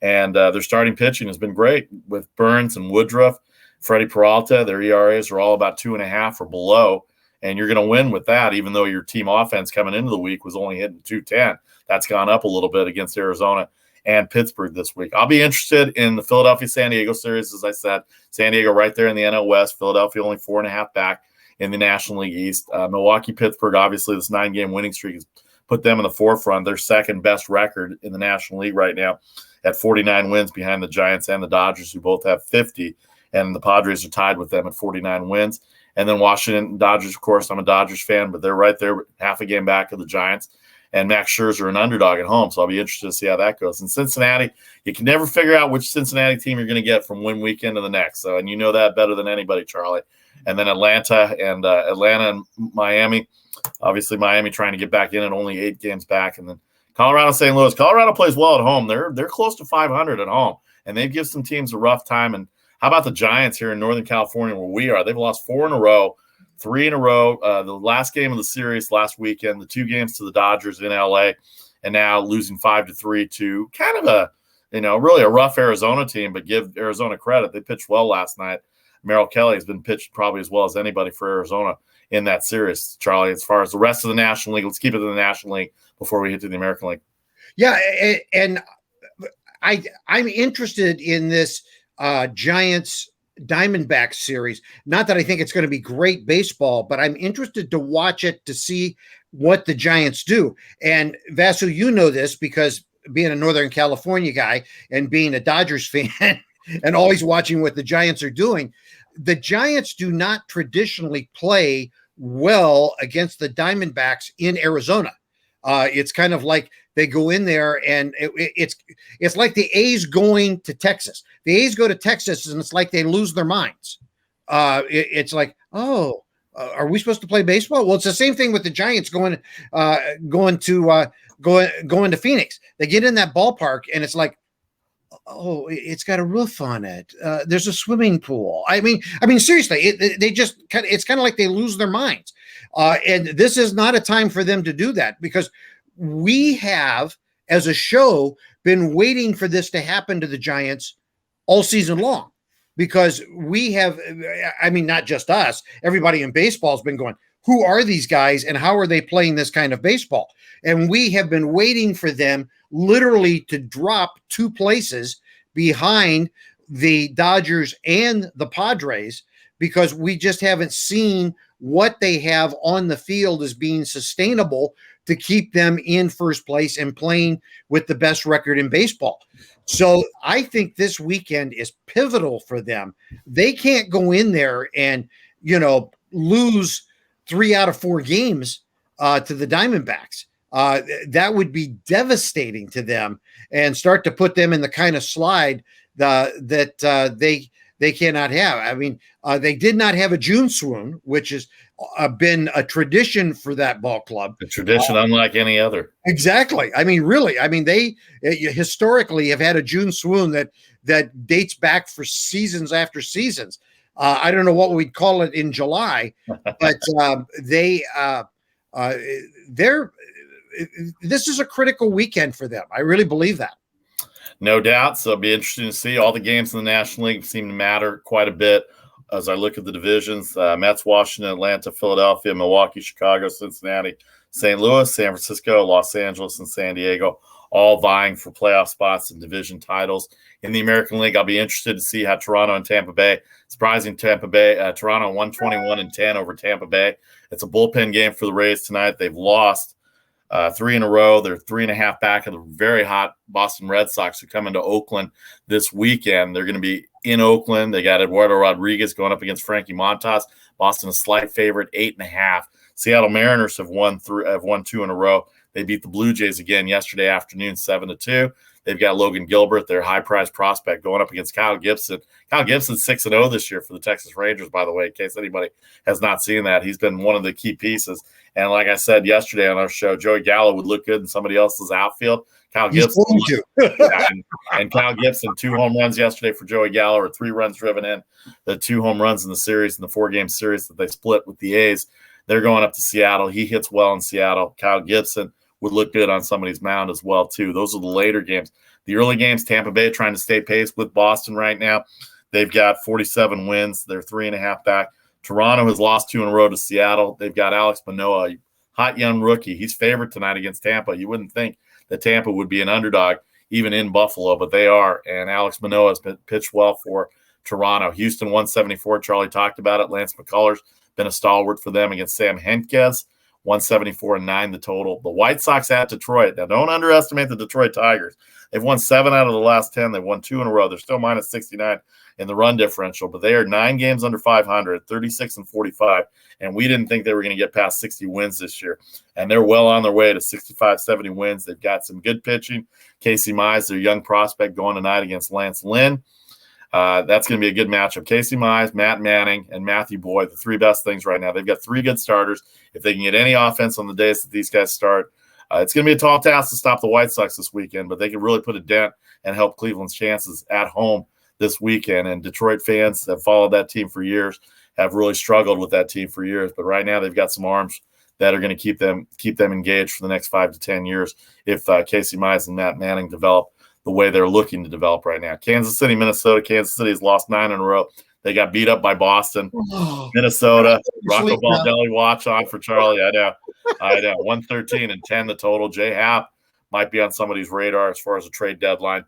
and their starting pitching has been great with Burns and Woodruff, Freddie Peralta. Their ERAs are all about 2.5 or below. And you're going to win with that, even though your team offense coming into the week was only hitting 210. That's gone up a little bit against Arizona and Pittsburgh this week. I'll be interested in the Philadelphia-San Diego series, as I said. San Diego right there in the NL West. Philadelphia only 4.5 back in the National League East. Milwaukee-Pittsburgh, obviously, this 9-game winning streak has put them in the forefront. Their second best record in the National League right now at 49 wins behind the Giants and the Dodgers, who both have 50. And the Padres are tied with them at 49 wins. And then Washington Dodgers, of course, I'm a Dodgers fan, but they're right there, half a game back of the Giants. And Max Scherzer an underdog at home, so I'll be interested to see how that goes. And Cincinnati, you can never figure out which Cincinnati team you're going to get from one weekend to the next. So, and you know that better than anybody, Charlie. And then Atlanta and Miami, Obviously, Miami trying to get back in at only 8 games back. And then Colorado, St. Louis. Colorado plays well at home. They're close to 500 at home, and they give some teams a rough time. And how about the Giants here in Northern California where we are? They've lost 4 in a row, 3 in a row. The last game of the series last weekend, the 2 games to the Dodgers in L.A., and now losing 5-3 to kind of a, really a rough Arizona team, but give Arizona credit. They pitched well last night. Merrill Kelly has been pitched probably as well as anybody for Arizona in that series, Charlie. As far as the rest of the National League, let's keep it in the National League before we get to the American League. Yeah, and I'm interested in this Giants Diamondbacks series. Not that I think it's going to be great baseball, but I'm interested to watch it to see what the Giants do. And Vasu, you know this because being a Northern California guy and being a Dodgers fan and always watching what the Giants are doing, the Giants do not traditionally play well against the Diamondbacks in Arizona. It's kind of like they go in there and it's like the A's going to Texas. The A's go to Texas and it's like they lose their minds. It's like, are we supposed to play baseball? Well, it's the same thing with the Giants going to Phoenix. They get in that ballpark and it's like, oh, it's got a roof on it. There's a swimming pool. I mean, seriously, it's kind of like they lose their minds. And this is not a time for them to do that because we have, as a show, been waiting for this to happen to the Giants all season long. Because we have, not just us, everybody in baseball has been going, who are these guys and how are they playing this kind of baseball? And we have been waiting for them literally to drop 2 places behind the Dodgers and the Padres because we just haven't seen what they have on the field as being sustainable to keep them in first place and playing with the best record in baseball. So I think this weekend is pivotal for them. They can't go in there and, lose 3 out of 4 games to the Diamondbacks. That would be devastating to them and start to put them in the kind of slide that they cannot have. They did not have a June swoon, which has been a tradition for that ball club. A tradition unlike any other. Exactly. Really. They historically have had a June swoon that dates back for seasons after seasons. I don't know what we'd call it in July, but this is a critical weekend for them. I really believe that. No doubt. So it'll be interesting to see. All the games in the National League seem to matter quite a bit as I look at the divisions. Mets, Washington, Atlanta, Philadelphia, Milwaukee, Chicago, Cincinnati, St. Louis, San Francisco, Los Angeles, and San Diego, all vying for playoff spots and division titles. In the American League, I'll be interested to see how Toronto and Tampa Bay, surprising Tampa Bay, Toronto 121-10 over Tampa Bay. It's a bullpen game for the Rays tonight. They've lost 3 in a row. They're 3.5 back of the very hot Boston Red Sox who come into Oakland this weekend. They're going to be in Oakland. They got Eduardo Rodriguez going up against Frankie Montas. Boston a slight favorite, 8.5. Seattle Mariners have won 2 in a row. They beat the Blue Jays again yesterday afternoon, 7-2. They've got Logan Gilbert, their high-priced prospect, going up against Kyle Gibson. Kyle Gibson's 6-0 this year for the Texas Rangers, by the way, in case anybody has not seen that. He's been one of the key pieces. And like I said yesterday on our show, Joey Gallo would look good in somebody else's outfield. Kyle Gibson. And Kyle Gibson, 2 home runs yesterday for Joey Gallo, or 3 runs driven in. The 2 home runs in the series, in the 4-game series that they split with the A's. They're going up to Seattle. He hits well in Seattle. Kyle Gibson would look good on somebody's mound as well, too. Those are the later games. The early games, Tampa Bay trying to stay pace with Boston right now. They've got 47 wins. They're 3.5 back. Toronto has lost 2 in a row to Seattle. They've got Alex Manoah, a hot young rookie. He's favored tonight against Tampa. You wouldn't think that Tampa would be an underdog even in Buffalo, but they are. And Alex Manoah has been pitched well for Toronto. Houston 174. Charlie talked about it. Lance McCullers been a stalwart for them against Sam Hentges. 174-9 the total. The White Sox at Detroit. Now, don't underestimate the Detroit Tigers. They've won 7 out of the last 10. They've won 2 in a row. They're still minus 69 in the run differential, but they are 9 games under 500, 36-45, and we didn't think they were going to get past 60 wins this year, and they're well on their way to 65, 70 wins. They've got some good pitching. Casey Mize, their young prospect, going tonight against Lance Lynn. That's going to be a good matchup. Casey Mize, Matt Manning, and Matthew Boyd, the three best things right now. They've got three good starters. If they can get any offense on the days that these guys start, it's going to be a tall task to stop the White Sox this weekend, but they can really put a dent and help Cleveland's chances at home this weekend. And Detroit fans that followed that team for years have really struggled with that team for years. But right now they've got some arms that are going to keep them engaged for the next 5 to 10 years if Casey Mize and Matt Manning develop the way they're looking to develop right now. Kansas City, Minnesota. Kansas City has lost 9 in a row. They got beat up by Boston. Minnesota. Rocco Baldelli watch on for Charlie. I know. 113-10 the total. Jay Happ might be on somebody's radar as far as a trade deadline.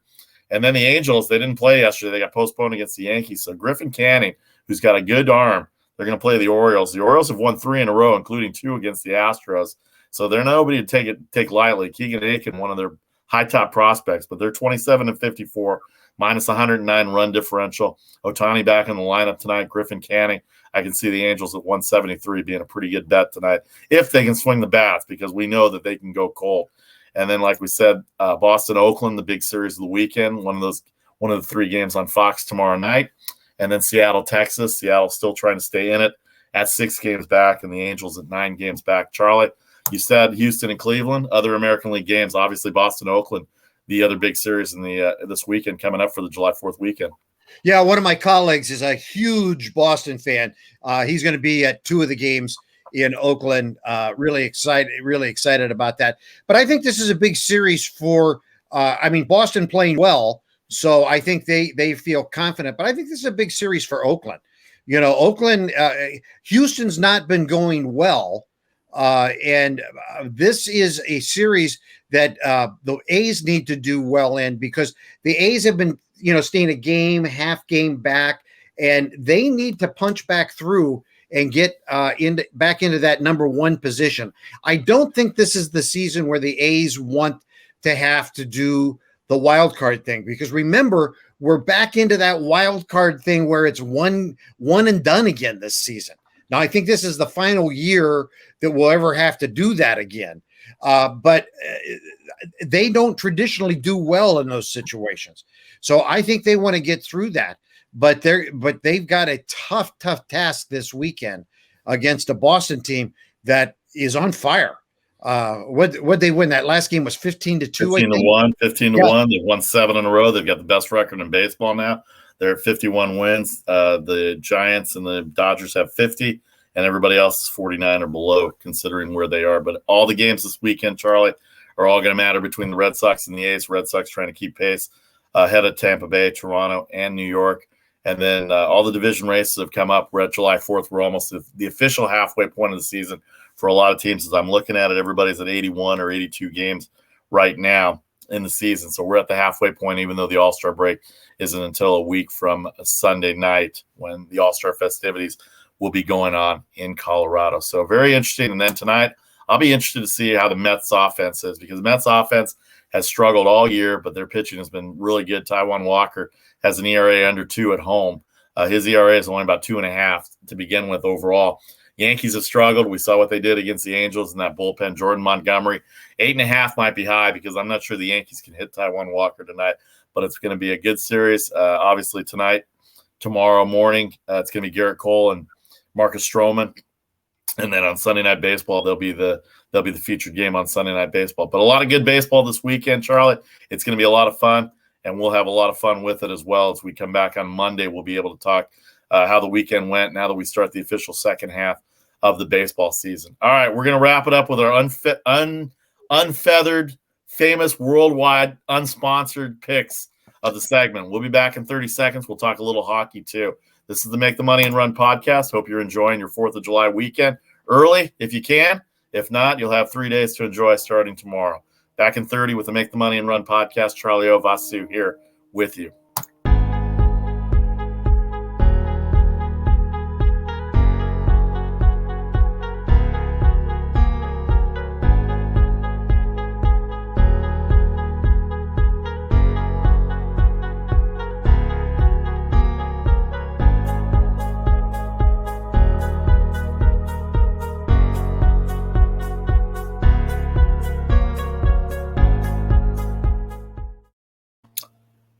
And then the Angels, they didn't play yesterday. They got postponed against the Yankees. So Griffin Canning, who's got a good arm, they're going to play the Orioles. The Orioles have won 3 in a row, including 2 against the Astros. So they're nobody to take lightly. Keegan Aiken, one of their high top prospects, but they're 27-54, minus 109 run differential. Ohtani back in the lineup tonight. Griffin Canning. I can see the Angels at 173 being a pretty good bet tonight if they can swing the bats, because we know that they can go cold. And then, like we said, Boston, Oakland, the big series of the weekend. One of the 3 games on Fox tomorrow night. And then Seattle, Texas. Seattle still trying to stay in it at 6 games back, and the Angels at 9 games back. Charlie, you said Houston and Cleveland, other American League games. Obviously, Boston, Oakland, the other big series in the this weekend coming up for the July 4th weekend. Yeah, one of my colleagues is a huge Boston fan. He's going to be at 2 of the games in Oakland. Really excited about that. But I think this is a big series for, Boston playing well. So I think they feel confident. But I think this is a big series for Oakland. You know, Oakland, Houston's not been going well. And this is a series that the A's need to do well in, because the A's have been, staying half game back, and they need to punch back through and get back into that number 1 position. I don't think this is the season where the A's want to have to do the wild card thing, because remember, we're back into that wild card thing where it's one and done again this season. Now, I think this is the final year that we'll ever have to do that again. But they don't traditionally do well in those situations. So I think they want to get through that. But they've got a tough task this weekend against a Boston team that is on fire. What they win? That last game was 15-2. 15-1. They've won 7 in a row. They've got the best record in baseball now. They're at 51 wins. The Giants and the Dodgers have 50, and everybody else is 49 or below, considering where they are. But all the games this weekend, Charlie, are all going to matter between the Red Sox and the A's. Red Sox trying to keep pace ahead of Tampa Bay, Toronto, and New York. And then all the division races have come up. We're at July 4th. We're almost at the official halfway point of the season for a lot of teams. As I'm looking at it, everybody's at 81 or 82 games right now in the season. So we're at the halfway point, even though the All-Star break isn't until a week from Sunday night, when the All-Star festivities will be going on in Colorado. So very interesting. And then tonight, I'll be interested to see how the Mets offense is, because the Mets offense has struggled all year, but their pitching has been really good. Taijuan Walker has an ERA under 2 at home. His ERA is only about 2.5 to begin with overall. Yankees have struggled. We saw what they did against the Angels in that bullpen. Jordan Montgomery, 8.5 might be high, because I'm not sure the Yankees can hit Taijuan Walker tonight, but it's going to be a good series. Obviously tonight, tomorrow morning, it's going to be Garrett Cole and Marcus Stroman. And then on Sunday Night Baseball, they'll be the featured game on Sunday Night Baseball. But a lot of good baseball this weekend, Charlie. It's going to be a lot of fun, and we'll have a lot of fun with it as well. As we come back on Monday, we'll be able to talk how the weekend went now that we start the official second half of the baseball season. All right, we're going to wrap it up with our unfeathered, famous, worldwide, unsponsored picks of the segment. We'll be back in 30 seconds. We'll talk a little hockey too. This is the Make the Money and Run podcast. Hope you're enjoying your 4th of July weekend early if you can. If not, you'll have 3 days to enjoy starting tomorrow. Back in 30 with the Make the Money and Run podcast. Charlie Vasu here with you.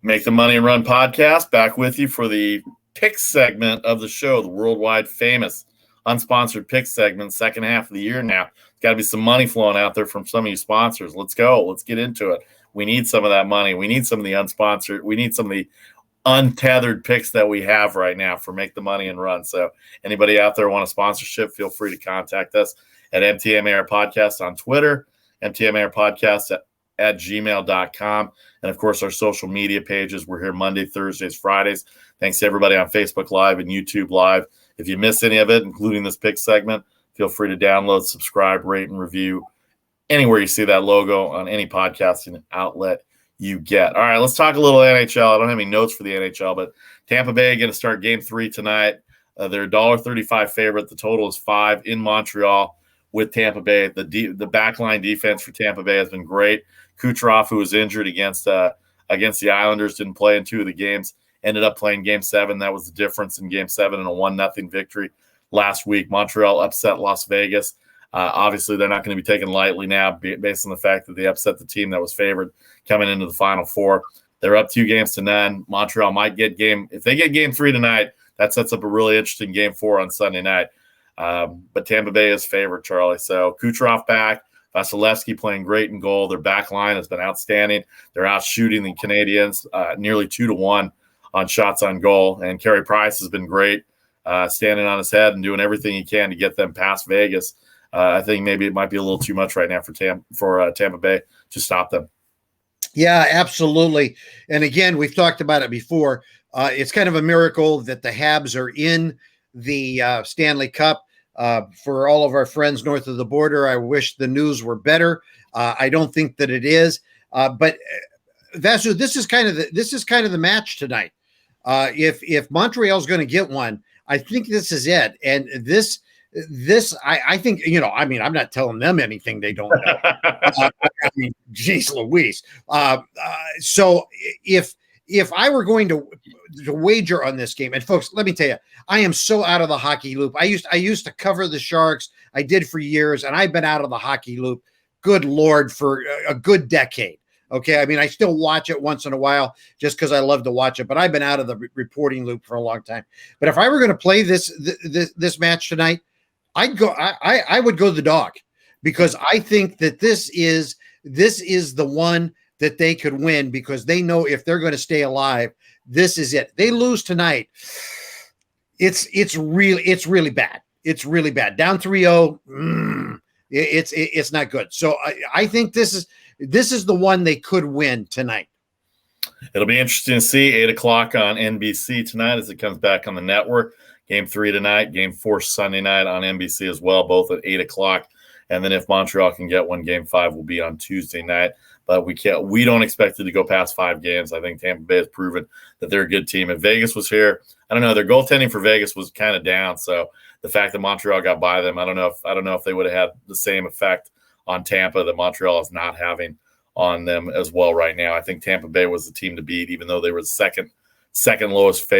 Make the Money and Run podcast, back with you for the pick segment of the show, the worldwide famous unsponsored pick segment, second half of the year now. There's got to be some money flowing out there from some of you sponsors. Let's go. Let's get into it. We need some of that money. We need some of the unsponsored. We need some of the untethered picks that we have right now for Make the Money and Run. So anybody out there want a sponsorship, feel free to contact us at MTMAR Podcast on Twitter, MTMAR Podcast at gmail.com. And of course, our social media pages. We're here Monday, Thursdays, Fridays. Thanks to everybody on Facebook Live and YouTube Live. If you miss any of it, including this pick segment, feel free to download, subscribe, rate, and review anywhere you see that logo on any podcasting outlet you get. All right, let's talk a little NHL. I don't have any notes for the NHL, but Tampa Bay going to start game 3 tonight. They're $1.35 favorite. The total is 5 in Montreal with Tampa Bay. The backline defense for Tampa Bay has been great. Kucherov, who was injured against the Islanders, didn't play in 2 of the games, ended up playing Game 7. That was the difference in Game 7 in a 1-0 victory last week. Montreal upset Las Vegas. Obviously, they're not going to be taken lightly now based on the fact that they upset the team that was favored coming into the Final Four. They're up 2-0. Montreal might get if they get Game 3 tonight, that sets up a really interesting Game 4 on Sunday night. But Tampa Bay is favored, Charlie. So Kucherov back, Vasilevsky playing great in goal. Their back line has been outstanding. They're out shooting the Canadians nearly 2-1 on shots on goal. And Carey Price has been great, standing on his head and doing everything he can to get them past Vegas. I think maybe it might be a little too much right now for Tampa Bay to stop them. Yeah, absolutely. And again, we've talked about it before. It's kind of a miracle that the Habs are in the Stanley Cup. For all of our friends north of the border, I wish the news were better. I don't think that it is. But Vasu, this is kind of the match tonight. If Montreal's going to get one, I think this is it. And this I think, I'm not telling them anything they don't know. Geez Louise. So if I were going to wager on this game, and folks, let me tell you, I am so out of the hockey loop. I used to cover the Sharks. I did for years, and I've been out of the hockey loop, good Lord, for a good decade. Okay. I still watch it once in a while just because I love to watch it, but I've been out of the reporting loop for a long time. But if I were going to play this match tonight, I would go the dog, because I think that this is the one that they could win, because they know if they're going to stay alive, this is it. They lose tonight, it's really bad. It's really bad. Down 3-0, it's not good. So I think this is the one they could win tonight. It'll be interesting to see 8:00 on NBC tonight as it comes back on the network. Game 3 tonight, Game 4 Sunday night on NBC as well, both at 8:00. And then if Montreal can get one, Game 5 will be on Tuesday night. But we don't expect it to go past 5 games. I think Tampa Bay has proven that they're a good team. If Vegas was here, I don't know, their goaltending for Vegas was kind of down. So the fact that Montreal got by them, I don't know if they would have had the same effect on Tampa that Montreal is not having on them as well right now. I think Tampa Bay was the team to beat, even though they were the second lowest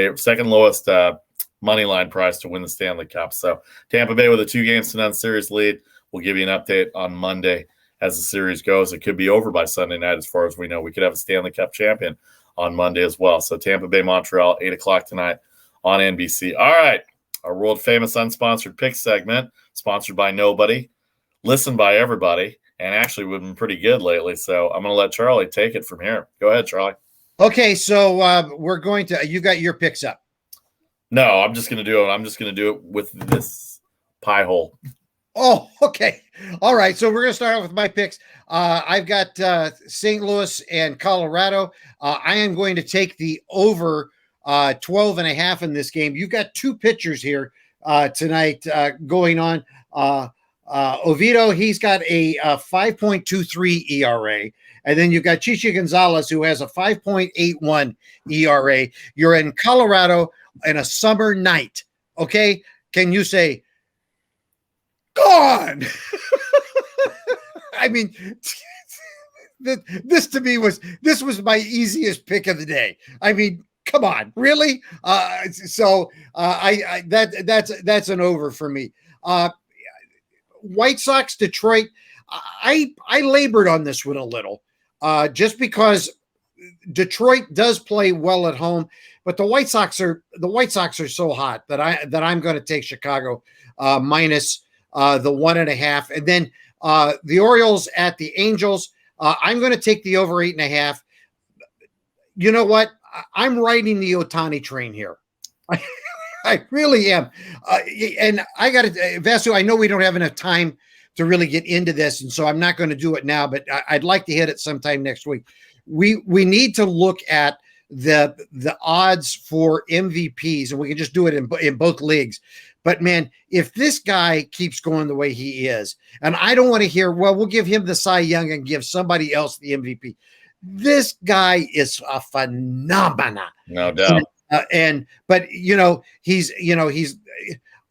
money line price to win the Stanley Cup. So Tampa Bay with a 2-0 series lead. We'll give you an update on Monday as the series goes. It could be over by Sunday night, as far as we know. We could have a Stanley Cup champion on Monday as well. So Tampa Bay, Montreal, 8:00 tonight on NBC. All right, our world famous unsponsored pick segment, sponsored by nobody, listened by everybody, and actually we've been pretty good lately. So I'm going to let Charlie take it from here. Go ahead, Charlie. Okay, so you got your picks up. No, I'm just going to do it. I'm just going to do it with this pie hole. Oh, okay. All right. So we're going to start off with my picks. I've got St. Louis and Colorado. I am going to take the over 12.5 in this game. You've got 2 pitchers here tonight going on. Oviedo, he's got a 5.23 ERA. And then you've got Chichi Gonzalez, who has a 5.81 ERA. You're in Colorado in a summer night. Okay. Can you say, gone? This to me was my easiest pick of the day. Come on, really? That's an over for me. White Sox, Detroit. I labored on this one a little, just because Detroit does play well at home, but the White Sox are so hot that I'm going to take Chicago minus the 1.5, and then the Orioles at the Angels. I'm going to take the over 8.5. You know what? I'm riding the Ohtani train here. I really am. And I got to, Vasu, I know we don't have enough time to really get into this, and so I'm not going to do it now, but I'd like to hit it sometime next week. We need to look at the odds for MVPs, and we can just do it in both leagues. But man, if this guy keeps going the way he is, and I don't want to hear, well, we'll give him the Cy Young and give somebody else the MVP. This guy is a phenomenon. No doubt. But he's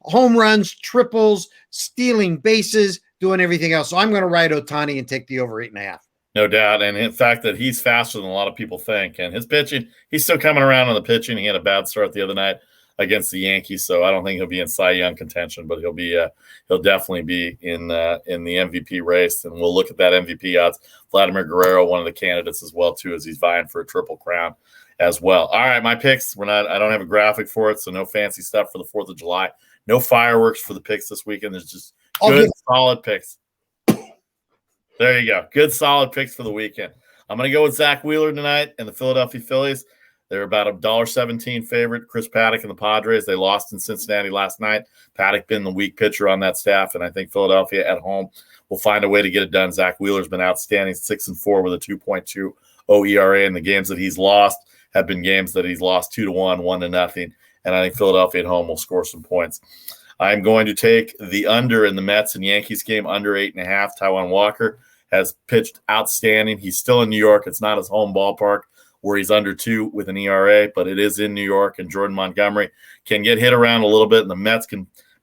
home runs, triples, stealing bases, doing everything else. So I'm going to ride Ohtani and take the over 8.5. No doubt. And in fact that he's faster than a lot of people think. And his pitching, he's still coming around on the pitching. He had a bad start the other night against the Yankees, so I don't think he'll be in Cy Young contention, but he'll definitely be in the MVP race. And we'll look at that MVP odds. Vladimir Guerrero, one of the candidates as well too, as he's vying for a triple crown as well. All right, my picks. I don't have a graphic for it, so no fancy stuff for the 4th of July. No fireworks for the picks this weekend. There's just good, solid picks. There you go. Good, solid picks for the weekend. I'm going to go with Zach Wheeler tonight and the Philadelphia Phillies. They're about a $1.17 favorite. Chris Paddock and the Padres, they lost in Cincinnati last night. Paddock been the weak pitcher on that staff, and I think Philadelphia at home will find a way to get it done. Zach Wheeler's been outstanding, 6-4 with a 2.20 ERA, and the games that he's lost have been games that he's lost 2-1, 1-0, and I think Philadelphia at home will score some points. I'm going to take the under in the Mets and Yankees game, under 8.5. Taijuan Walker has pitched outstanding. He's still in New York. It's not his home ballpark where he's under 2 with an ERA, but it is in New York, and Jordan Montgomery can get hit around a little bit, and the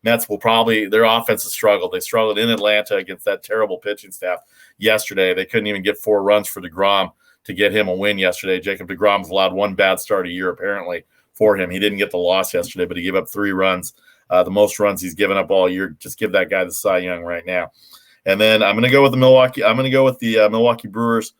Mets will probably – their offense has struggled. They struggled in Atlanta against that terrible pitching staff yesterday. They couldn't even get 4 runs for DeGrom to get him a win yesterday. Jacob DeGrom's allowed 1 bad start a year apparently for him. He didn't get the loss yesterday, but he gave up 3 runs, the most runs he's given up all year. Just give that guy the Cy Young right now. And then I'm going to go with the Milwaukee Brewers.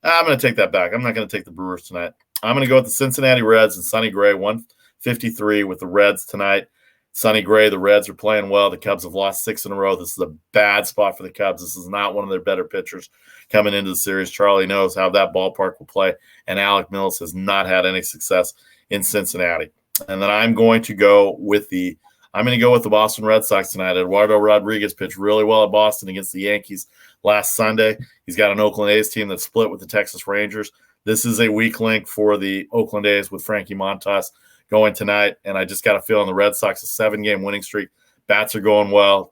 I'm going to take that back. I'm not going to take the Brewers tonight. I'm going to go with the Cincinnati Reds and Sonny Gray, 153 with the Reds tonight. Sonny Gray, the Reds are playing well. The Cubs have lost 6 in a row. This is a bad spot for the Cubs. This is not one of their better pitchers coming into the series. Charlie knows how that ballpark will play, and Alec Mills has not had any success in Cincinnati. And then I'm going to go with the Boston Red Sox tonight. Eduardo Rodriguez pitched really well at Boston against the Yankees last Sunday. He's got an Oakland A's team that's split with the Texas Rangers. This is a weak link for the Oakland A's with Frankie Montas going tonight, and I just got a feeling the Red Sox, a 7-game winning streak. Bats are going well.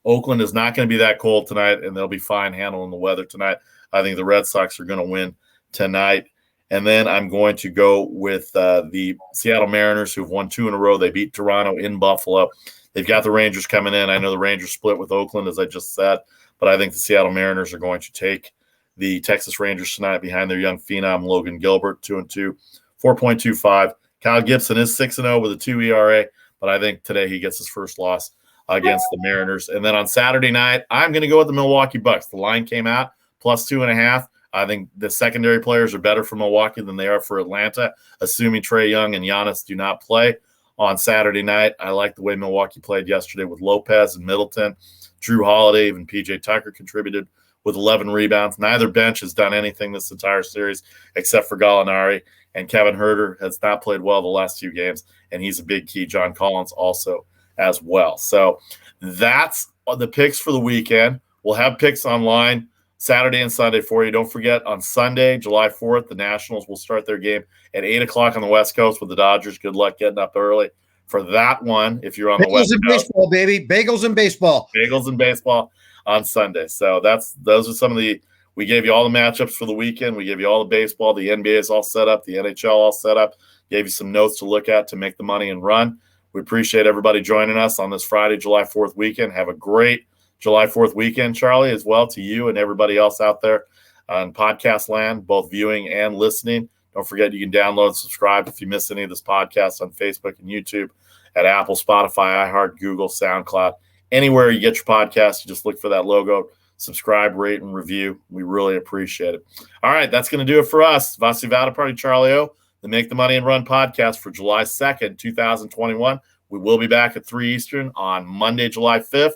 Oakland is not going to be that cold tonight, and they'll be fine handling the weather tonight. I think the Red Sox are going to win tonight. And then I'm going to go with the Seattle Mariners, who've won 2 in a row. They beat Toronto in Buffalo. They've got the Rangers coming in. I know the Rangers split with Oakland, as I just said, but I think the Seattle Mariners are going to take the Texas Rangers tonight behind their young phenom, Logan Gilbert, 2-2, 4.25. Kyle Gibson is 6-0 with a 2 ERA, but I think today he gets his first loss against the Mariners. And then on Saturday night, I'm going to go with the Milwaukee Bucks. The line came out plus 2.5. I think the secondary players are better for Milwaukee than they are for Atlanta, assuming Trae Young and Giannis do not play on Saturday night. I like the way Milwaukee played yesterday with Lopez and Middleton. Drew Holiday, even P.J. Tucker contributed with 11 rebounds. Neither bench has done anything this entire series except for Gallinari, and Kevin Huerter has not played well the last 2 games, and he's a big key. John Collins also as well. So that's the picks for the weekend. We'll have picks online Saturday and Sunday for you. Don't forget, on Sunday, July 4th, the Nationals will start their game at 8 o'clock on the West Coast with the Dodgers. Good luck getting up early for that one if you're on the West Coast. Bagels and baseball, baby. Bagels and baseball. Bagels and baseball on Sunday. So those are some of the – we gave you all the matchups for the weekend. We gave you all the baseball. The NBA is all set up. The NHL all set up. Gave you some notes to look at to make the money and run. We appreciate everybody joining us on this Friday, July 4th weekend. Have a great July 4th weekend, Charlie, as well to you and everybody else out there on podcast land, both viewing and listening. Don't forget you can download and subscribe if you miss any of this podcast on Facebook and YouTube at Apple, Spotify, iHeart, Google, SoundCloud. Anywhere you get your podcast, you just look for that logo, subscribe, rate, and review. We really appreciate it. All right, that's going to do it for us. Vasu, Vaddiparty, Charlie O, the Make the Money and Run podcast for July 2nd, 2021. We will be back at 3 Eastern on Monday, July 5th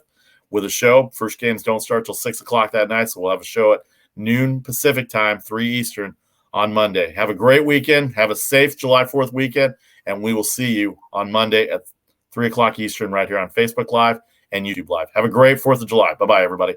with a show. First games don't start till 6 o'clock that night, so we'll have a show at noon Pacific time, 3 Eastern on Monday. Have a great weekend. Have a safe July 4th weekend, and we will see you on Monday at 3 o'clock Eastern right here on Facebook Live and YouTube Live. Have a great 4th of July. Bye-bye, everybody.